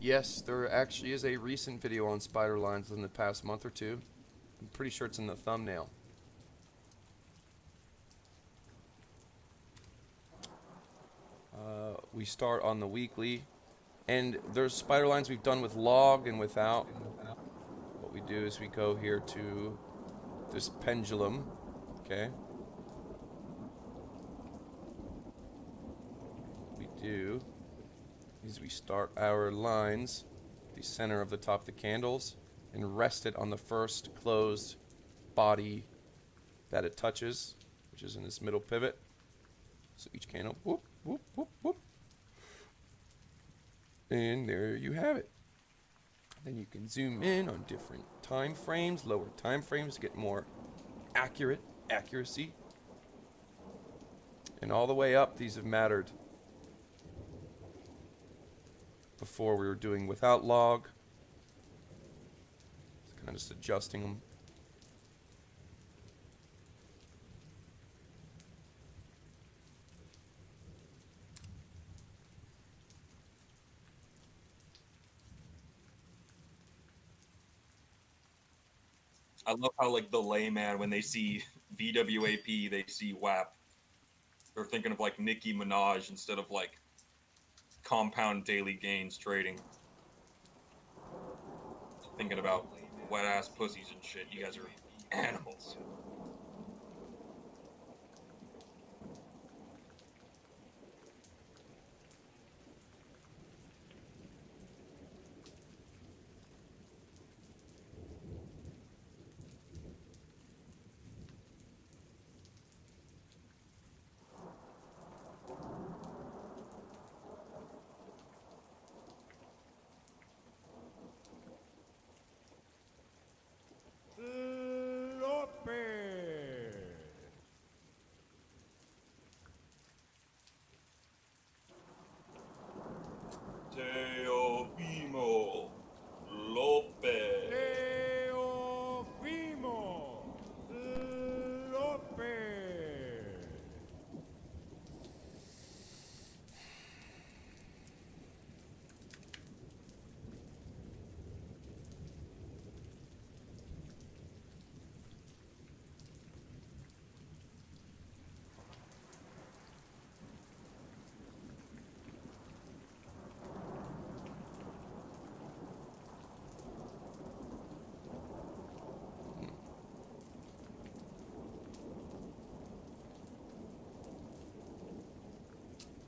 Yes, there actually is a recent video on spider lines in the past month or two. I'm pretty sure it's in the thumbnail. We start on the weekly, and there's spider lines we've done with log and without. What we do is we go here to this pendulum, okay? What we do is we start our lines, the center of the top of the candles, and rest it on the first closed body that it touches, which is in this middle pivot. So each candle, whoop, whoop, whoop, whoop. And there you have it. Then you can zoom in on different time frames, lower time frames to get more accuracy. And all the way up, these have mattered. Before we were doing without log. It's kind of just adjusting them. I love how, like, the layman, when they see VWAP, they see WAP. They're thinking of, like, Nicki Minaj instead of, like, compound daily gains trading. Thinking about wet-ass pussies and shit. You guys are animals.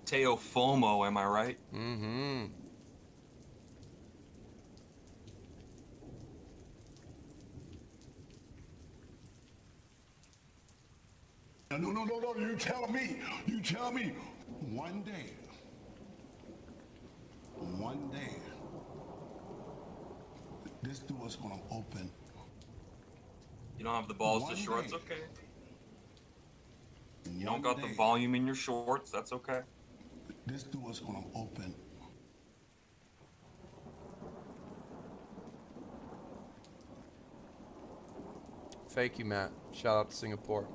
Teo FOMO, am I right? Mm-hmm. No, you tell me. You tell me. One day, this door's gonna open. You don't have the balls to One shorts, day. okay. You don't got the volume in your shorts, that's okay. This door's gonna open. Thank you, Matt. Shout out to Singapore.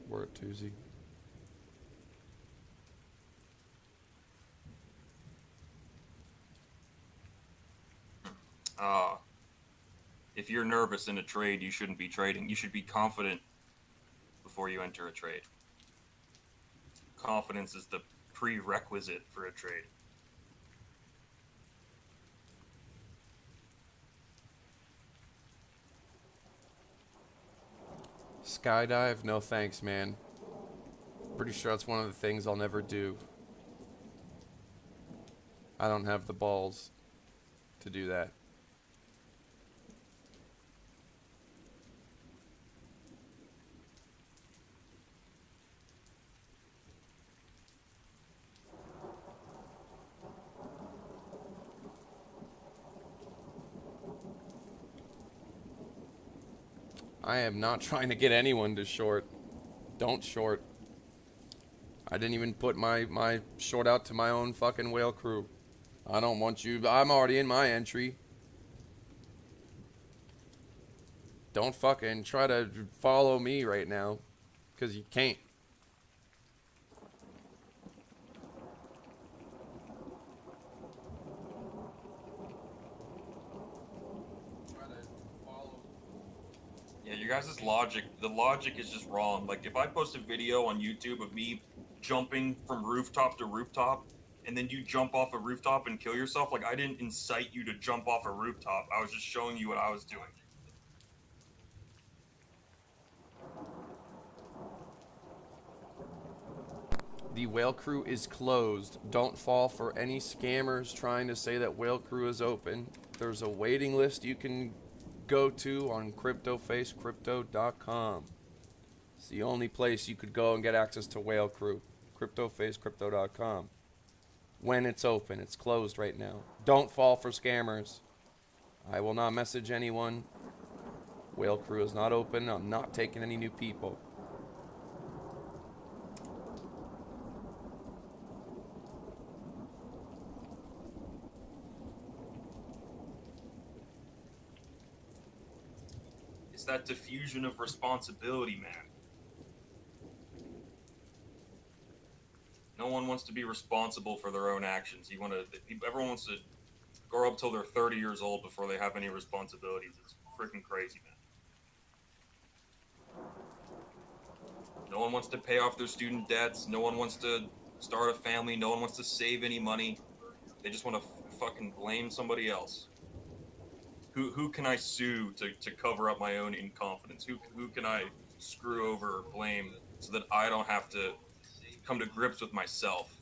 Word Tuesday. If you're nervous in a trade, you shouldn't be trading. You should be confident before you enter a trade. Confidence is the prerequisite for a trade. Skydive? No thanks, man. Pretty sure that's one of the things I'll never do. I don't have the balls to do that. I am not trying to get anyone to short. Don't short. I didn't even put my short out to my own fucking whale crew. I don't want you. I'm already in my entry. Don't fucking try to follow me right now. Because you can't. Yeah, your guys' logic, the logic is just wrong. Like, if I post a video on YouTube of me jumping from rooftop to rooftop, and then you jump off a rooftop and kill yourself, like, I didn't incite you to jump off a rooftop. I was just showing you what I was doing. The whale crew is closed. Don't fall for any scammers trying to say that whale crew is open. There's a waiting list you can go to on cryptofacecrypto.com. It's the only place you could go and get access to whale crew. Cryptofacecrypto.com. When it's open, it's closed right now. Don't fall for scammers. I will not message anyone. Whale crew is not open. I'm not taking any new people. It's that diffusion of responsibility, man. No one wants to be responsible for their own actions. Everyone wants to grow up till they're 30 years old before they have any responsibilities. It's freaking crazy, man. No one wants to pay off their student debts. No one wants to start a family. No one wants to save any money. They just want to fucking blame somebody else. Who can I sue to cover up my own incompetence? Who can I screw over or blame so that I don't have to come to grips with myself?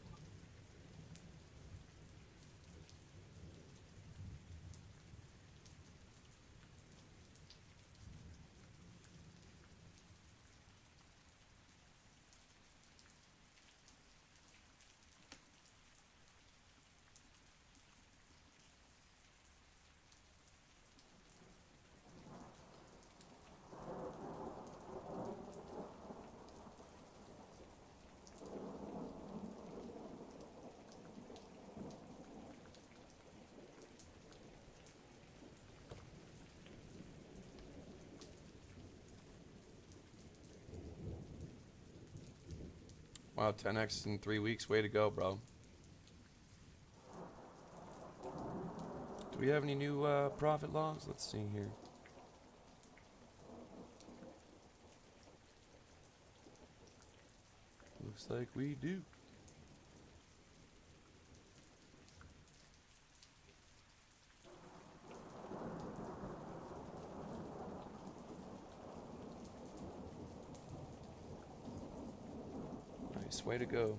Wow, 10x in 3 weeks. Way to go, bro. Do we have any new profit logs? Let's see here. Looks like we do. Nice. Way to go.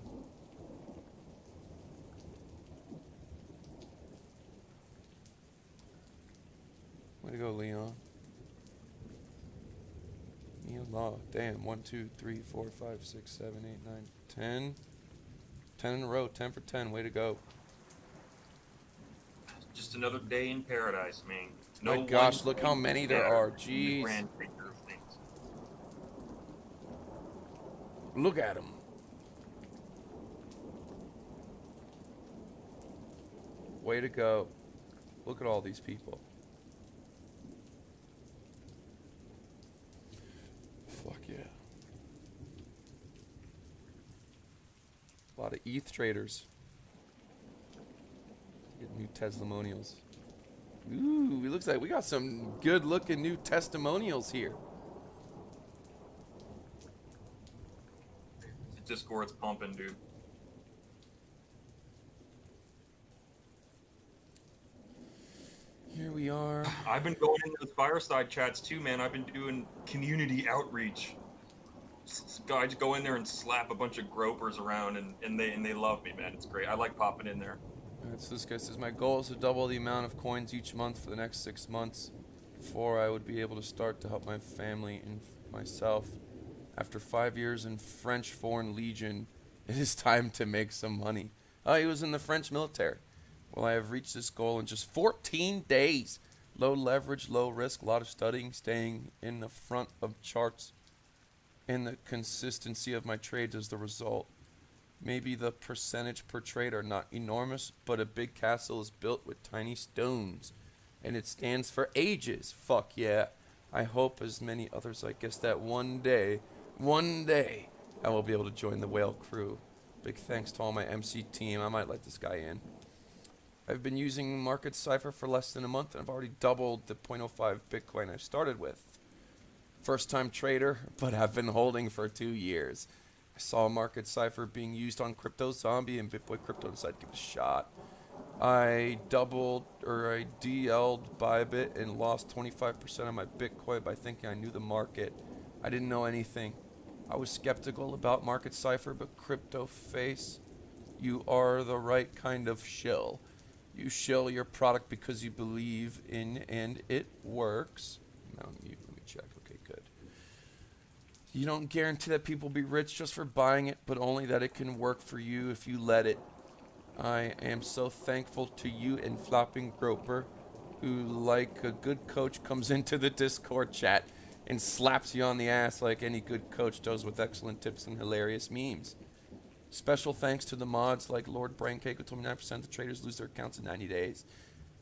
Way to go, Leon. Law. Damn. 1, 2, 3, 4, 5, 6, 7, 8, 9, 10. 10 in a row. 10 for 10. Way to go. Just another day in paradise, man. My gosh, look how many there are. Jeez. Grand picture of things. Look at them. Way to go. Look at all these people. Fuck yeah. A lot of ETH traders. Get new testimonials. Ooh, it looks like we got some good looking new testimonials here. The Discord's pumping, dude. Here we are. I've been going into the fireside chats too, man. I've been doing community outreach. Guys go in there and slap a bunch of gropers around, and they love me, man. It's great. I like popping in there. Alright, so this guy says, my goal is to double the amount of coins each month for the next 6 months before I would be able to start to help my family and myself. After 5 years in French Foreign Legion, it is time to make some money. Oh, he was in the French military. Well, I have reached this goal in just 14 days. Low leverage, low risk, a lot of studying, staying in the front of charts, and the consistency of my trades as the result. Maybe the percentage per trade are not enormous, but a big castle is built with tiny stones, and it stands for ages. Fuck yeah. I hope, as many others like us, that one day, I will be able to join the whale crew. Big thanks to all my MC team. I might let this guy in. I've been using Market Cipher for less than a month, and I've already doubled the 0.05 Bitcoin I started with. First time trader, but I've been holding for 2 years. I saw Market Cipher being used on Crypto Zombie and BitBoy Crypto and decided to give it a shot. I DL'd Bybit and lost 25% of my Bitcoin by thinking I knew the market. I didn't know anything. I was skeptical about Market Cipher, but Crypto Face, you are the right kind of shill. You shill your product because you believe in, and it works. Let me check. Okay, good. You don't guarantee that people will be rich just for buying it, but only that it can work for you if you let it. I am so thankful to you and Flopping Groper, who, like a good coach, comes into the Discord chat and slaps you on the ass like any good coach does with excellent tips and hilarious memes. Special thanks to the mods like Lord Braincake, who told me 9% of the traders lose their accounts in 90 days.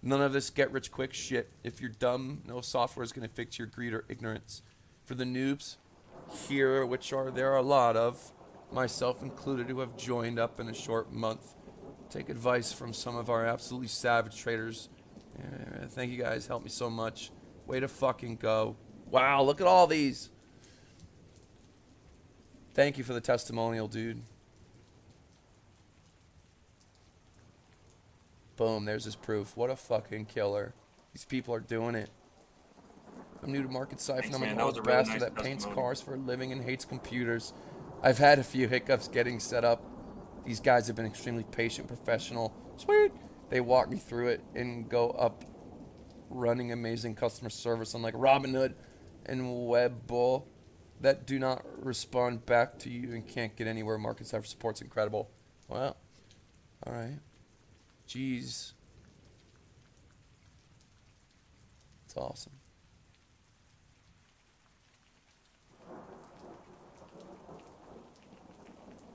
None of this get-rich-quick shit. If you're dumb, no software is going to fix your greed or ignorance. For the noobs here, which there are a lot of, myself included, who have joined up in a short month, take advice from some of our absolutely savage traders. Thank you guys. Helped me so much. Way to fucking go. Wow, look at all these. Thank you for the testimonial, dude. Boom, there's his proof. What a fucking killer. These people are doing it. I'm new to Market Cipher, and I'm an old bastard that paints cars for a living and hates computers. I've had a few hiccups getting set up. These guys have been extremely patient, professional. Sweet. They walk me through it and go up running amazing customer service, unlike Robinhood and Webbull that do not respond back to you and can't get anywhere. Market Cipher support's incredible. Well, all right. Jeez. It's awesome.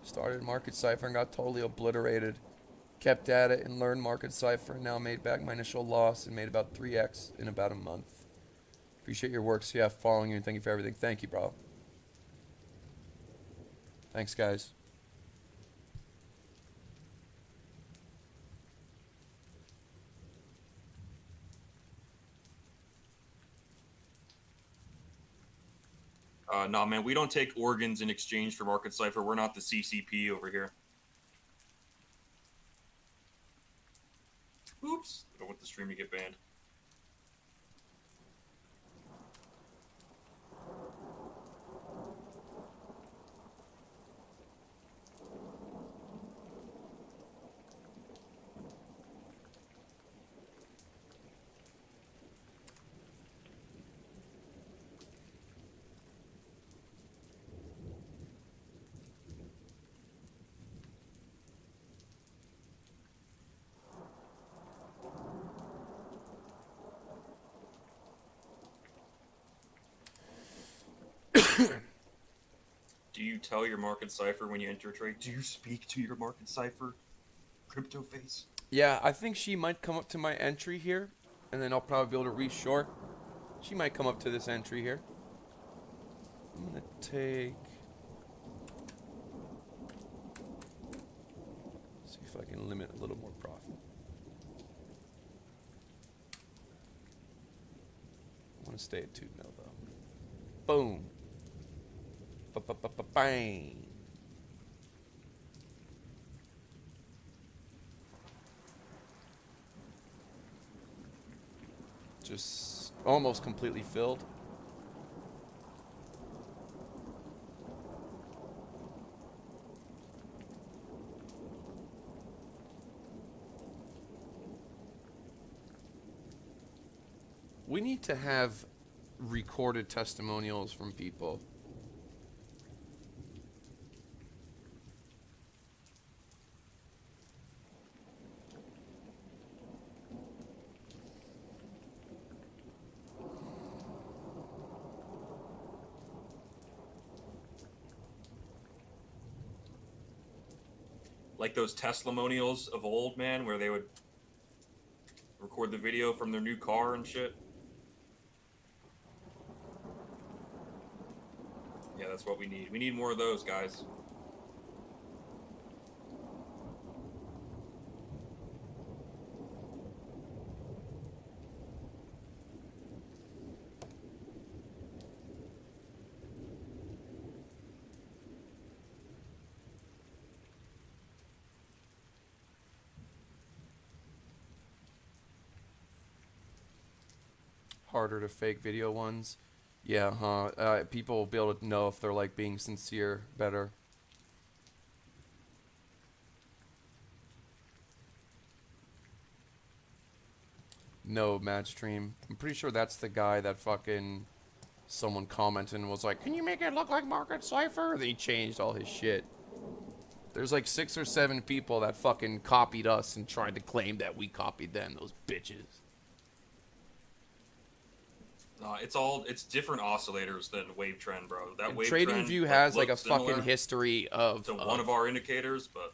Started Market Cipher and got totally obliterated. Kept at it and learned Market Cipher, and now made back my initial loss and made about 3x in about a month. Appreciate your work, CF, following you, and thank you for everything. Thank you, bro. Thanks, guys. Nah, man, we don't take organs in exchange for Market Cipher. We're not the CCP over here. Oops. I don't want the stream to get banned. Do you tell your market cipher when you enter a trade? Do you speak to your market cipher, Crypto Face? Yeah, I think she might come up to my entry here, and then I'll probably be able to reshort. She might come up to this entry here. I'm gonna take. See if I can limit a little more profit. I want to stay at 2 mil though. Boom. Bang. Just almost completely filled. We need to have recorded testimonials from people. Like those testimonials of old, man, where they would record the video from their new car and shit. Yeah, that's what we need. We need more of those, guys. Harder to fake video ones. Yeah, people will be able to know if they're like being sincere better. No, Mad Stream. I'm pretty sure that's the guy that fucking someone commented and was like, "Can you make it look like Market Cipher?" Then he changed all his shit. There's like 6 or 7 people that fucking copied us and tried to claim that we copied them. Those bitches. It's different oscillators than Wave Trend, bro. That Wave Trading Trend View has like a looks similar fucking history of to one of our indicators, but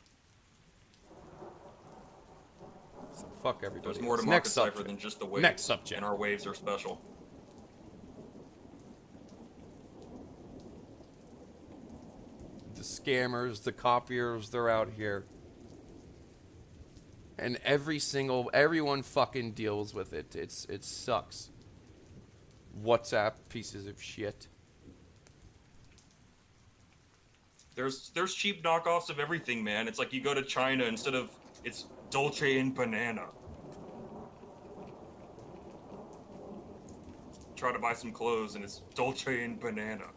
fuck everybody. there's more to else. Market Next Cipher subject. than just the waves. Next subject. And our waves are special. The scammers, the copiers, they're out here. And everyone fucking deals with it. It sucks. WhatsApp pieces of shit. There's cheap knockoffs of everything, man. It's like you go to China, instead of it's Dolce and Banana. Try to buy some clothes and it's Dolce and Banana.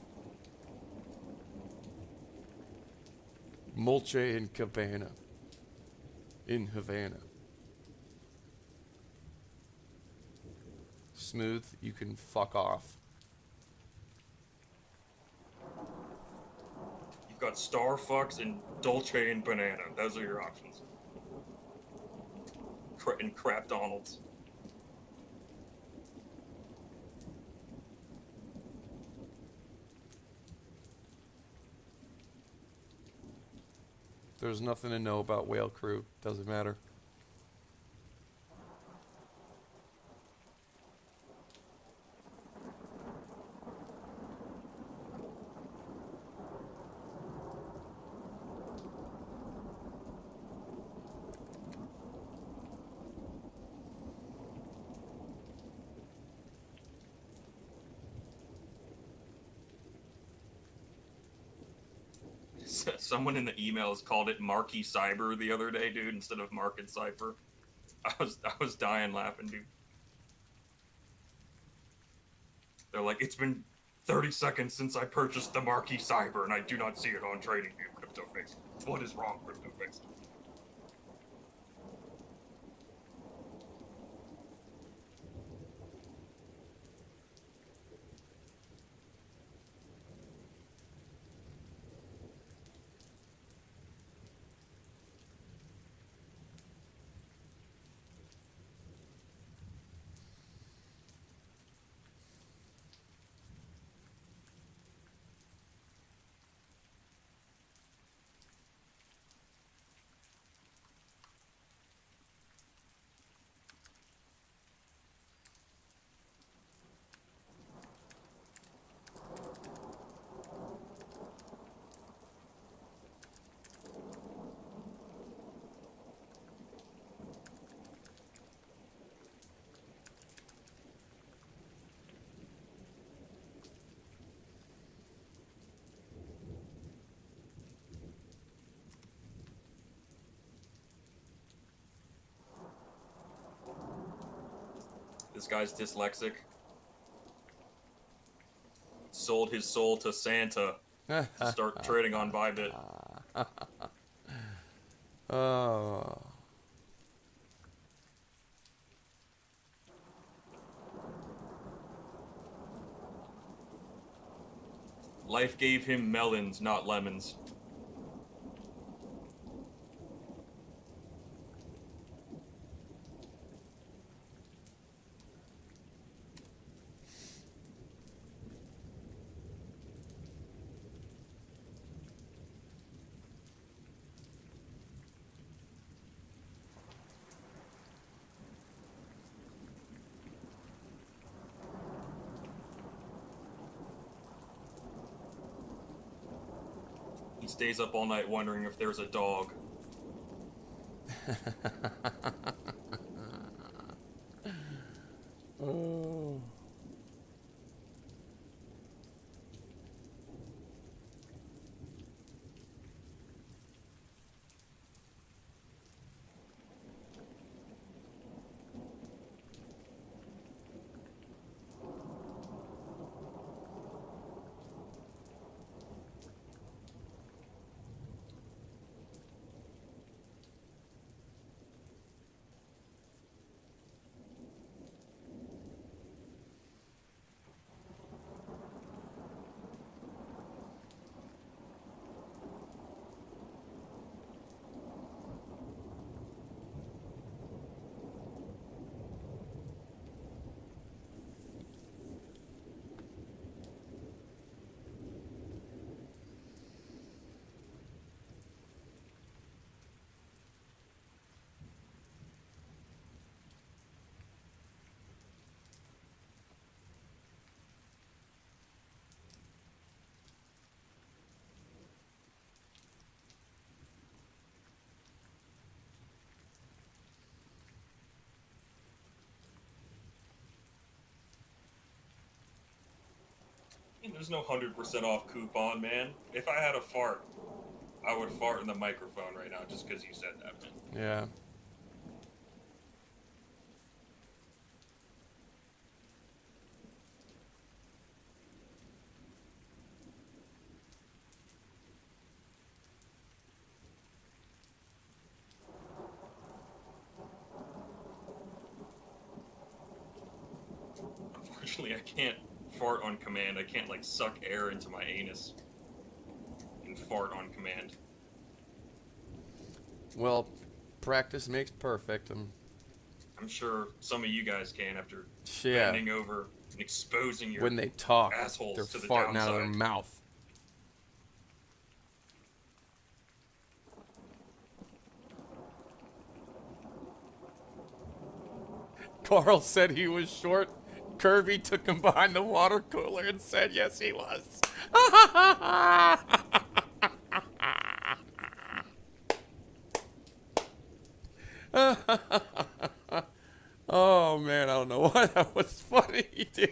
Molce and Cabana. In Havana. Smooth, you can fuck off. You've got Starfucks and Dolce and Banana. Those are your options. And Crap Donald's. There's nothing to know about Whale Crew. Doesn't matter. Someone in the emails called it Marky Cyber the other day, dude, instead of Market Cipher. I was dying laughing, dude. They're like, it's been 30 seconds since I purchased the Marky Cyber, and I do not see it on TradingView, CryptoFix. What is wrong, CryptoFix? This guy's dyslexic. Sold his soul to Santa to start trading on Bybit. Oh. Life gave him melons, not lemons. He stays up all night wondering if there's a dog. Oh. There's no 100% off coupon, man. If I had a fart, I would fart in the microphone right now just because you said that, man. Yeah. Unfortunately, I can't fart on command. I can't, like, suck air into my anus and fart on command. Well, practice makes perfect. I'm sure some of you guys can after Yeah. bending over and exposing your When they talk, assholes they're to the farting out of their downside. mouth. Carl said he was short. Kirby took him behind the water cooler and said yes, he was. Oh man, I don't know why that was funny, dude.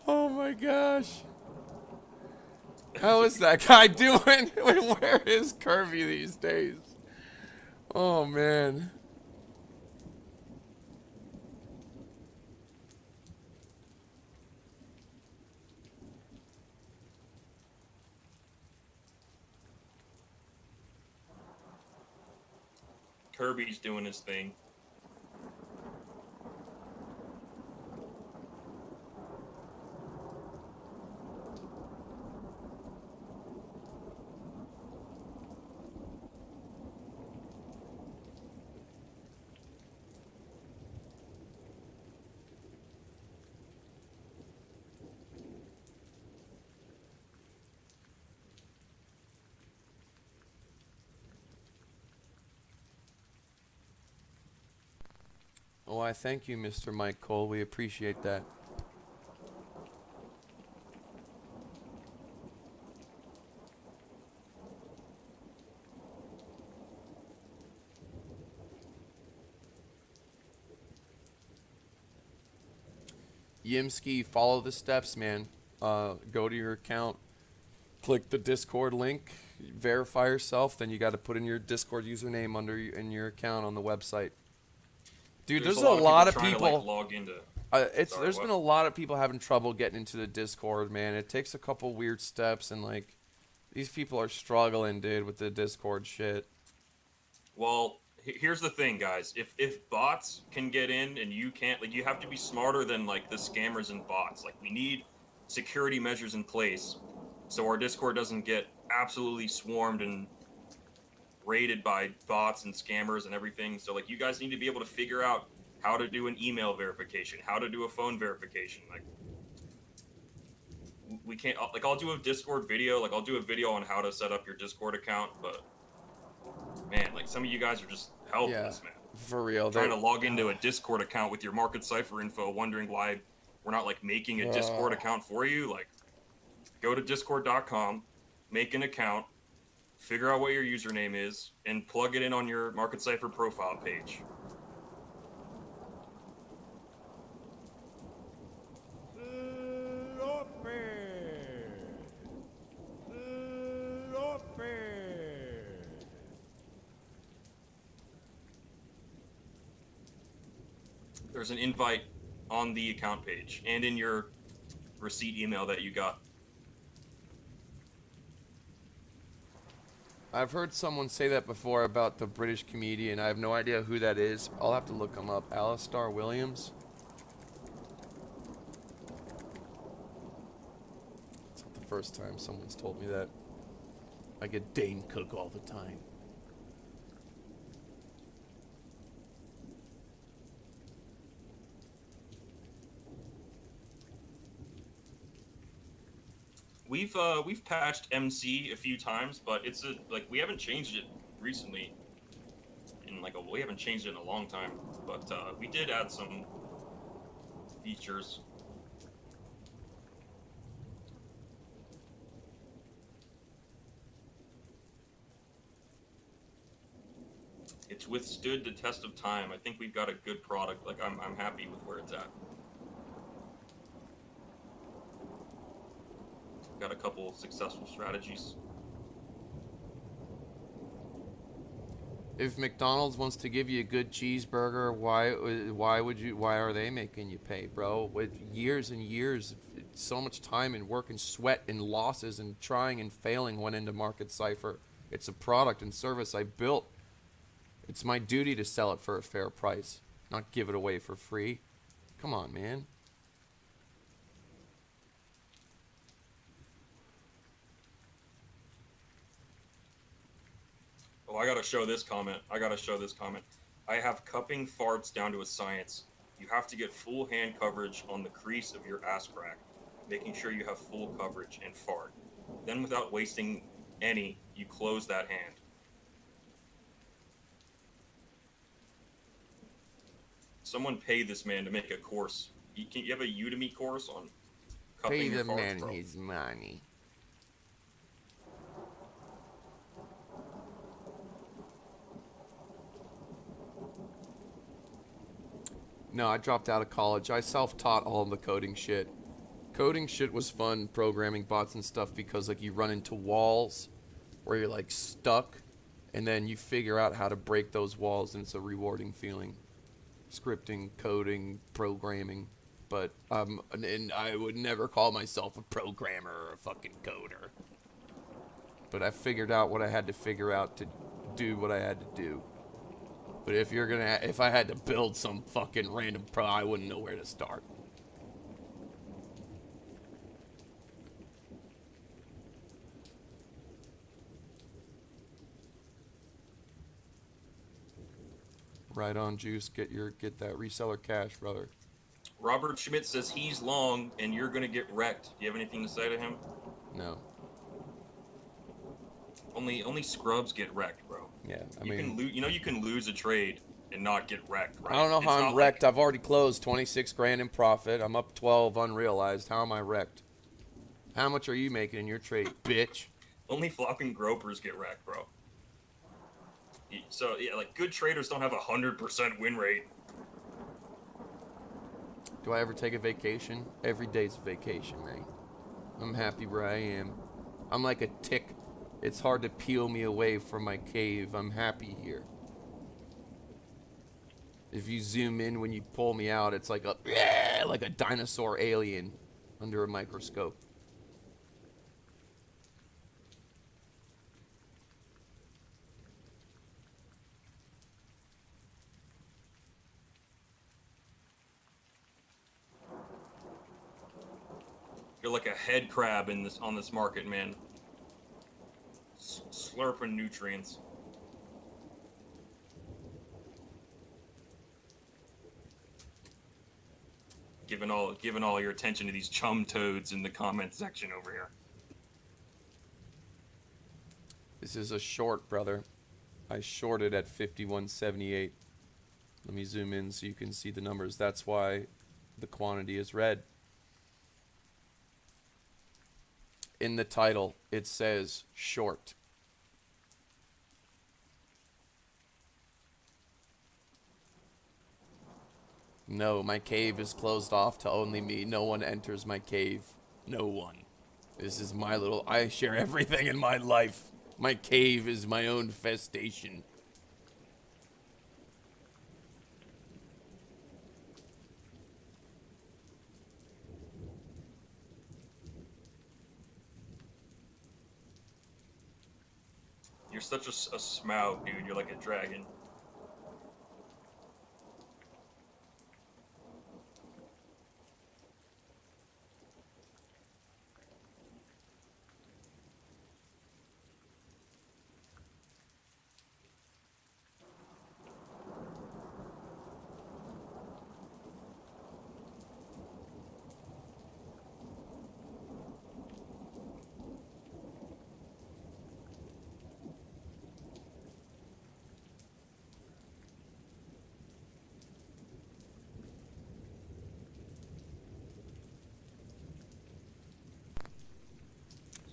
Oh my gosh. How is that guy doing? Where is Kirby these days? Oh man. Kirby's doing his thing. Oh, I thank you, Mr. Mike Cole. We appreciate that. Yimski, follow the steps, man. Go to your account, click the Discord link, verify yourself, then you got to put in your Discord username in your account on the website. Dude, there's a lot of people trying to, like, log into. there's been a lot of people having trouble getting into the Discord, man. It takes a couple weird steps, and like these people are struggling, dude, with the Discord shit. Well, here's the thing, guys. If bots can get in and you can't, like, you have to be smarter than like the scammers and bots. Like, we need security measures in place so our Discord doesn't get absolutely swarmed and raided by bots and scammers and everything. So like, you guys need to be able to figure out how to do an email verification, how to do a phone verification. Like, we can't, like, I'll do a Discord video, like I'll do a video on how to set up your Discord account, but man, like, some of you guys are just helpless, man. For real. Trying to log into a Discord account with your market cipher info, wondering why we're not like making a Discord account for you. Like, go to discord.com, make an account, figure out what your username is, and plug it in on your market cipher profile page. There's an invite on the account page and in your receipt email that you got. I've heard someone say that before about the British comedian. I have no idea who that is. I'll have to look him up. Alistair Williams. It's not the first time someone's told me that. I get Dane Cook all the time. We've patched MC a few times, but it's like, we haven't changed it recently. We haven't changed it in a long time, but we did add some features. It's withstood the test of time. I think we've got a good product. Like, I'm happy with where it's at. Got a couple successful strategies. If McDonald's wants to give you a good cheeseburger, why are they making you pay, bro? With years and years, so much time and work and sweat and losses and trying and failing went into Market Cipher. It's a product and service I built. It's my duty to sell it for a fair price, not give it away for free. Come on, man. Oh, I gotta show this comment. I have cupping farts down to a science. You have to get full hand coverage on the crease of your ass crack, making sure you have full coverage and fart. Then, without wasting any, you close that hand. Someone pay this man to make a course. You have a Udemy course on cupping Pay your the farts, man bro. his money. No, I dropped out of college. I self-taught all the coding shit. Coding shit was fun, programming bots and stuff, because like you run into walls where you're like stuck, and then you figure out how to break those walls, and it's a rewarding feeling. Scripting, coding, programming, but and I would never call myself a programmer or a fucking coder. But I figured out what I had to figure out to do what I had to do. But if I had to build some fucking random pro, I wouldn't know where to start. Right on, Juice. Get that reseller cash, brother. Robert Schmidt says he's long and you're gonna get wrecked. Do you have anything to say to him? No. Only scrubs get wrecked, bro. Yeah, You can lose a trade and not get wrecked, right? I don't know It's how not I'm wrecked. like- I've already closed 26 grand in profit. I'm up 12 unrealized. How am I wrecked? How much are you making in your trade, bitch? Only flopping gropers get wrecked, bro. So yeah, like, good traders don't have 100% win rate. Do I ever take a vacation? Every day's a vacation, man. I'm happy where I am. I'm like a tick. It's hard to peel me away from my cave. I'm happy here. If you zoom in when you pull me out, it's like a dinosaur alien under a microscope. You're like a head crab in this on this market, man. Slurping nutrients. Giving all your attention to these chum toads in the comment section over here. This is a short, brother. I shorted at 51.78. Let me zoom in so you can see the numbers. That's why the quantity is red. In the title, it says short. No, my cave is closed off to only me. No one enters my cave. No one. This is my little... I share everything in my life. My cave is my own festation. You're such a smaug, dude. You're like a dragon.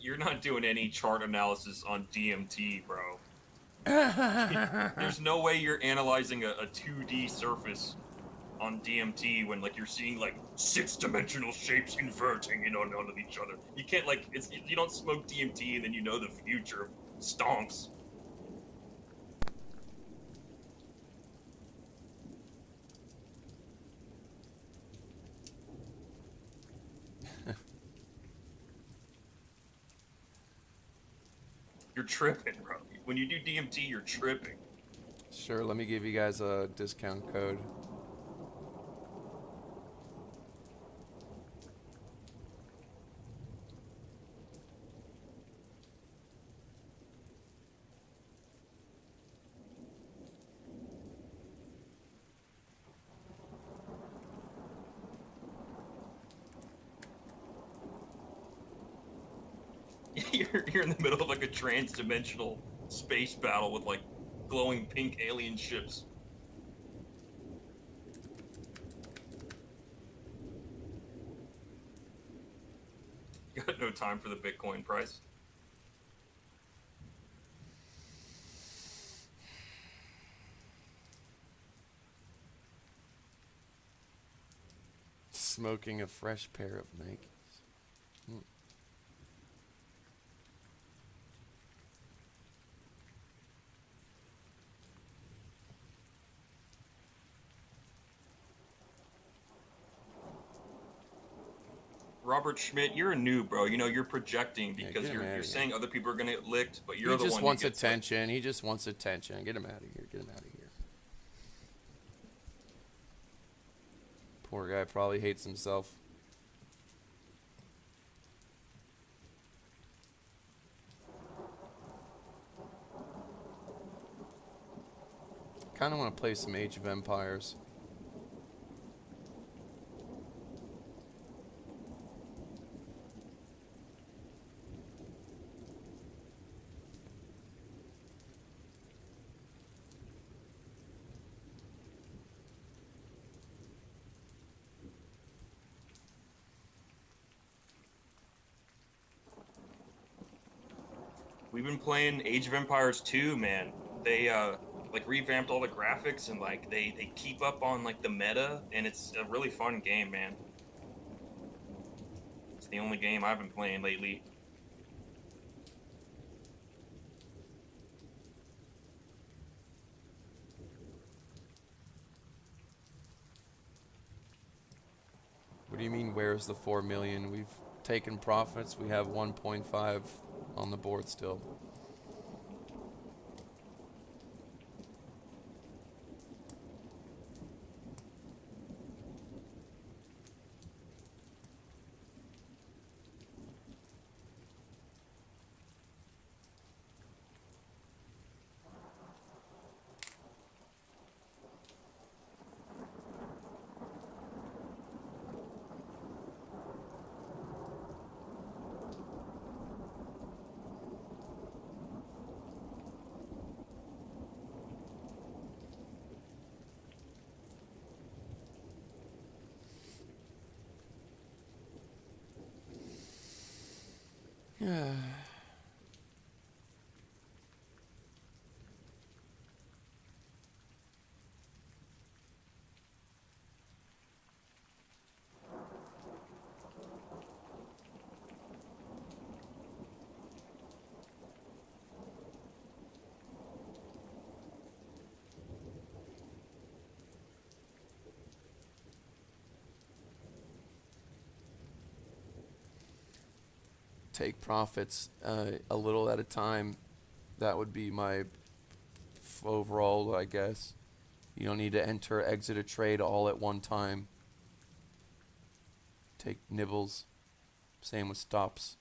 You're not doing any chart analysis on DMT, bro. There's no way you're analyzing a 2D surface on DMT when like you're seeing like 6-dimensional shapes inverting onto each other. You can't like you don't smoke DMT and then you know the future of stonks. You're tripping, bro. When you do DMT, you're tripping. Sure, let me give you guys a discount code. You're in the middle of like a trans-dimensional space battle with like glowing pink alien ships. Got no time for the Bitcoin price. Smoking a fresh pair of Nikes. Robert Schmidt, you're a noob, bro. You know, you're projecting because get him outta you're here. saying other people are gonna get licked, but you're He the one just who wants gets attention. He just wants attention. Get him out of here. Get him out of here. Poor guy probably hates himself. Kind of want to play some Age of Empires. We've been playing Age of Empires 2, man. They like revamped all the graphics and like they keep up on like the meta, and it's a really fun game, man. It's the only game I've been playing lately. do you mean, where's the 4 million? We've taken profits. We have 1.5 on the board still. Yeah. Take profits a little at a time. That would be my overall, I guess. You don't need to enter, exit a trade all at one time. Take nibbles. Same with stops.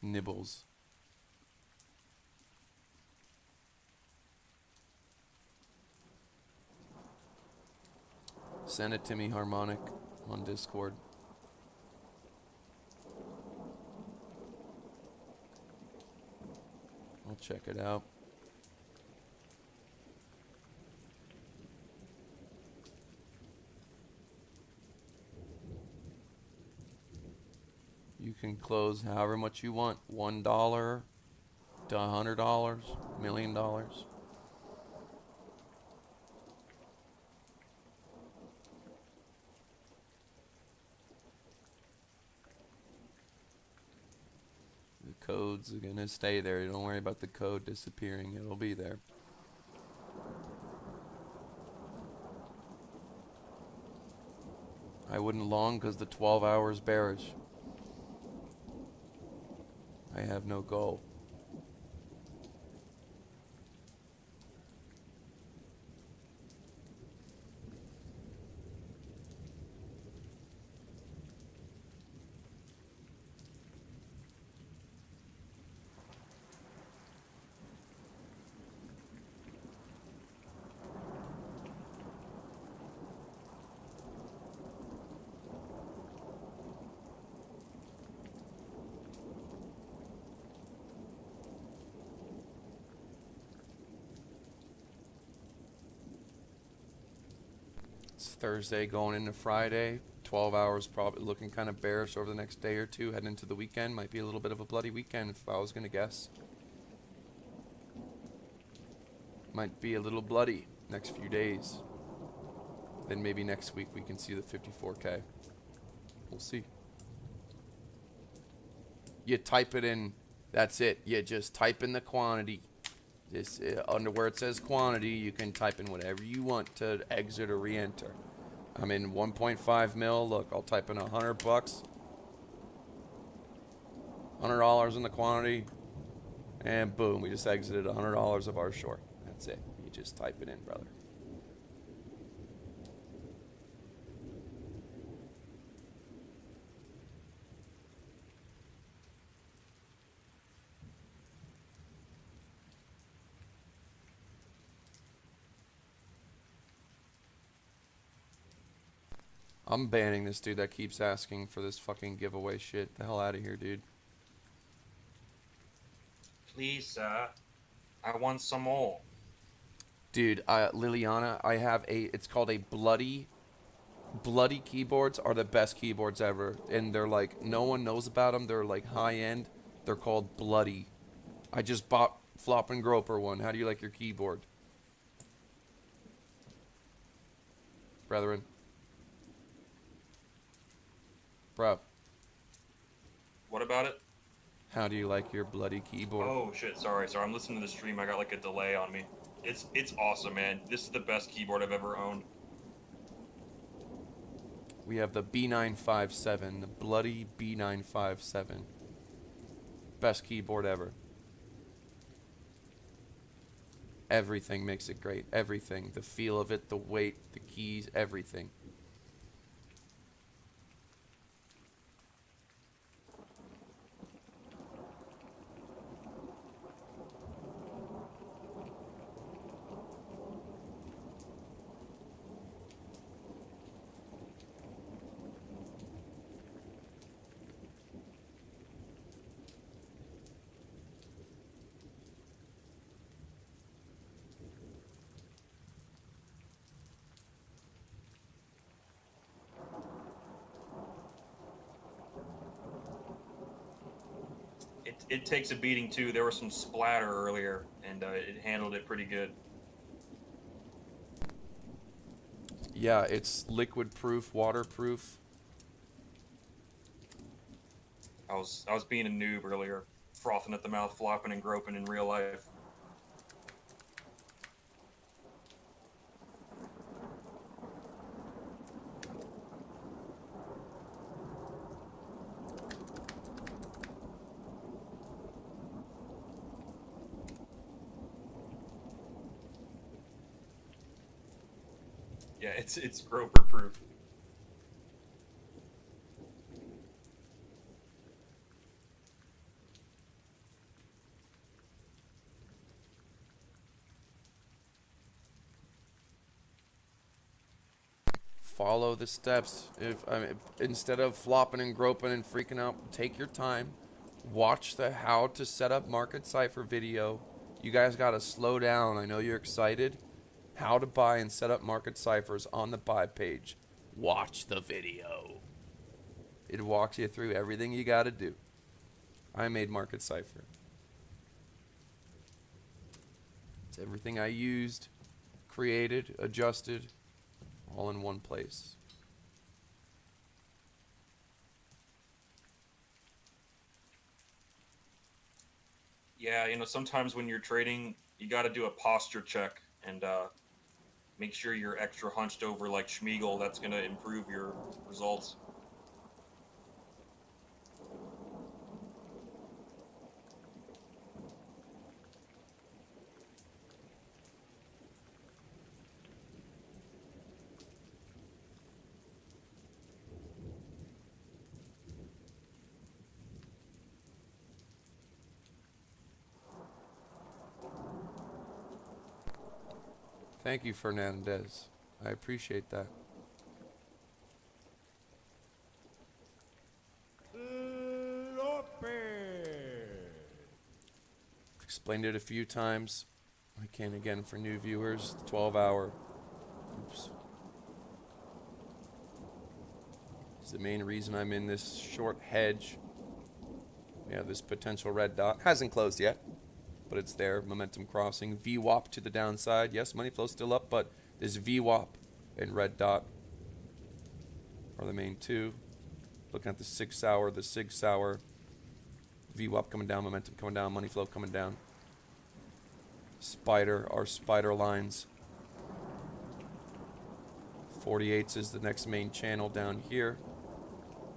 Nibbles. Send it to me, Harmonic, on Discord. I'll check it out. You can close however much you want. $1 to $100, $1 million. The codes are gonna stay there. Don't worry about the code disappearing. It'll be there. I wouldn't long because the 12 hours bearish. I have no goal. It's Thursday going into Friday. 12 hours probably looking kind of bearish over the next day or two. Heading into the weekend. Might be a little bit of a bloody weekend if I was going to guess. Might be a little bloody next few days. Then maybe next week we can see the 54K. We'll see. You type it in. That's it. You just type in the quantity. This under where it says quantity, you can type in whatever you want to exit or re-enter. I'm in 1.5 mil. Look, I'll type in $100, $100 in the quantity, and boom, we just exited $100 of our short. That's it. You just type it in, brother. I'm banning this dude that keeps asking for this fucking giveaway shit. The hell out of here, dude. Please, sir. I want some more. Dude, Liliana, I have it's called a Bloody keyboards are the best keyboards ever. And they're like, no one knows about them. They're like high end. They're called Bloody. I just bought Flop and Groper one. How do you like your keyboard? Brethren. Bro. What about it? How do you like your bloody keyboard? Oh shit, sorry. I'm listening to the stream. I got like a delay on me. It's awesome, man. This is the best keyboard I've ever owned. We have the B957, the bloody B957. Best keyboard ever. Everything makes it great. Everything. The feel of it, the weight, the keys, everything. It takes a beating too. There was some splatter earlier, and it handled it pretty good. Yeah, it's liquid proof, waterproof. I was being a noob earlier, frothing at the mouth, flopping and groping in real life. Yeah, it's groper proof. Follow the steps. Instead of flopping and groping and freaking out, take your time. Watch the how to set up market cipher video. You guys got to slow down. I know you're excited. How to buy and set up market ciphers on the buy page. Watch the video. It walks you through everything you got to do. I made market cipher. It's everything I used, created, adjusted, all in one place. Yeah, sometimes when you're trading, you got to do a posture check and make sure you're extra hunched over like Schmiegel. That's going to improve your results. Thank you, Fernandez. I appreciate that. Explained it a few times. I can again for new viewers. 12-hour. Oops. It's the main reason I'm in this short hedge. We have this potential red dot. Hasn't closed yet, but it's there. Momentum crossing. VWAP to the downside. Yes, money flow still up, but this VWAP and red dot are the main two. Looking at the 6 hour, the SIG hour. VWAP coming down, momentum coming down, money flow coming down. Spider, our spider lines. 48s is the next main channel down here.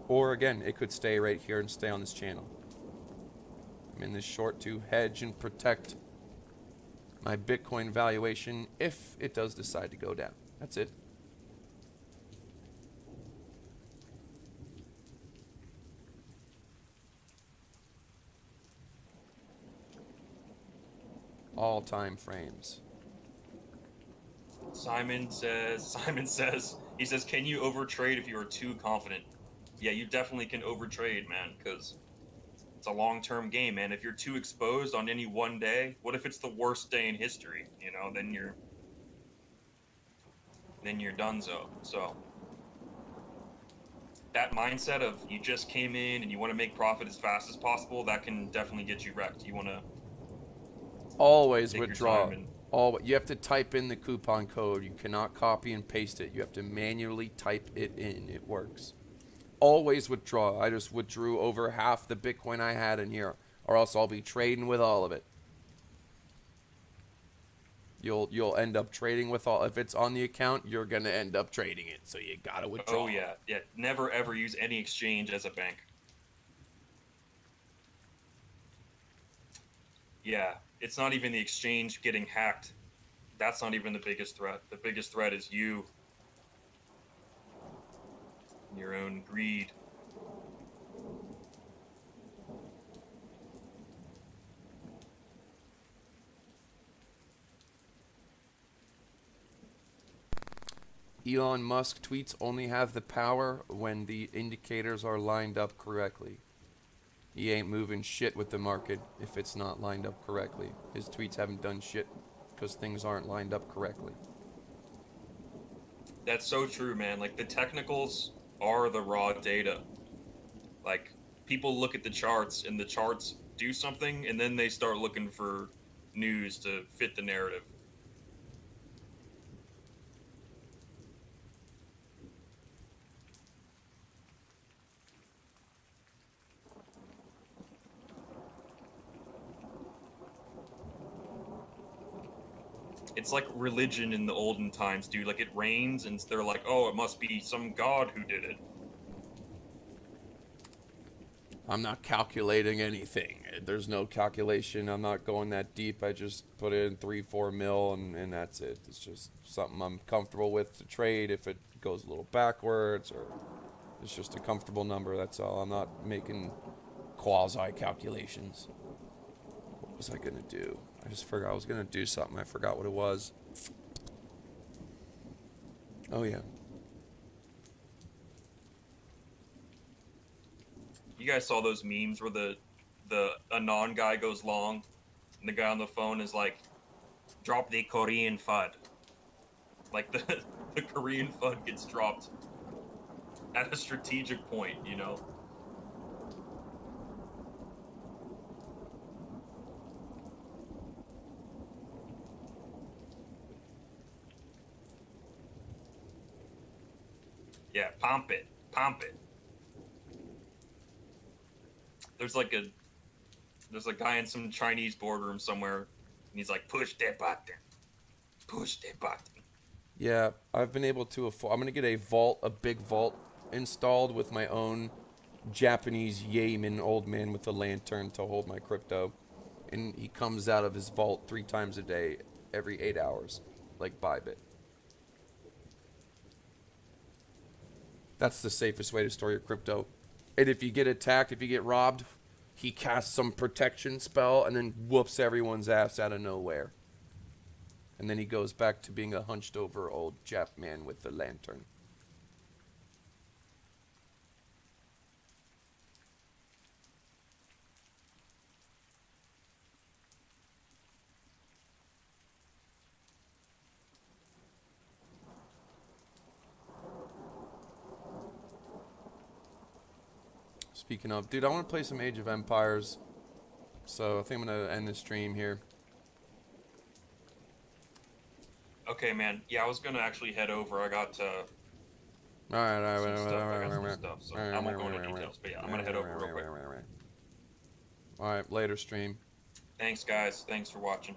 Or again, it could stay right here and stay on this channel. I'm in this short to hedge and protect my Bitcoin valuation if it does decide to go down. That's it. All time frames. Simon says, he says, can you overtrade if you are too confident? Yeah, you definitely can overtrade, man, because it's a long-term game, man. If you're too exposed on any one day, what if it's the worst day in history? Then you're donezo. So that mindset of you just came in and you want to make profit as fast as possible, that can definitely get you wrecked. You want to always take withdraw. Your time You have to type in the coupon code. You cannot copy and paste it. You have to manually type it in. It works. Always withdraw. I just withdrew over half the Bitcoin I had in here, or else I'll be trading with all of it. You'll end up trading with all. If it's on the account, you're gonna end up trading it. So you gotta withdraw. Oh yeah, yeah. Never ever use any exchange as a bank. Yeah, it's not even the exchange getting hacked. That's not even the biggest threat. The biggest threat is you. Your own greed. Elon Musk tweets only have the power when the indicators are lined up correctly. He ain't moving shit with the market if it's not lined up correctly. His tweets haven't done shit because things aren't lined up correctly. That's so true, man. Like, the technicals are the raw data. Like, people look at the charts, and the charts do something, and then they start looking for news to fit the narrative. It's like religion in the olden times, dude. Like, it rains, and they're like, oh, it must be some god who did it. I'm not calculating anything. There's no calculation. I'm not going that deep. I just put in 3-4 mil and that's it. It's just something I'm comfortable with to trade if it goes a little backwards, or it's just a comfortable number. That's all. I'm not making quasi calculations. What was I gonna do? I just forgot I was gonna do something. I forgot what it was. Oh yeah. You guys saw those memes where the Anon guy goes long, and the guy on the phone is like, drop the Korean FUD. Like, the Korean FUD gets dropped at a strategic point, you know? Yeah, pump it. Pump it. There's a guy in some Chinese boardroom somewhere, and he's like, push that button. Push that button. Yeah, I've been able to afford. I'm gonna get a big vault installed with my own Japanese yeoman old man with a lantern to hold my crypto, and he comes out of his vault 3 times a day, every 8 hours, like Bybit. That's the safest way to store your crypto. And if you get attacked, if you get robbed, he casts some protection spell and then whoops everyone's ass out of nowhere. And then he goes back to being a hunched over old Jap man with the lantern. Speaking of, dude, I want to play some Age of Empires. So I think I'm going to end the stream here. Okay, man. Yeah, I was gonna actually head over. I got some stuff, so I won't go into details. But yeah, I'm gonna head over real quick. Alright, later stream. Thanks, guys. Thanks for watching.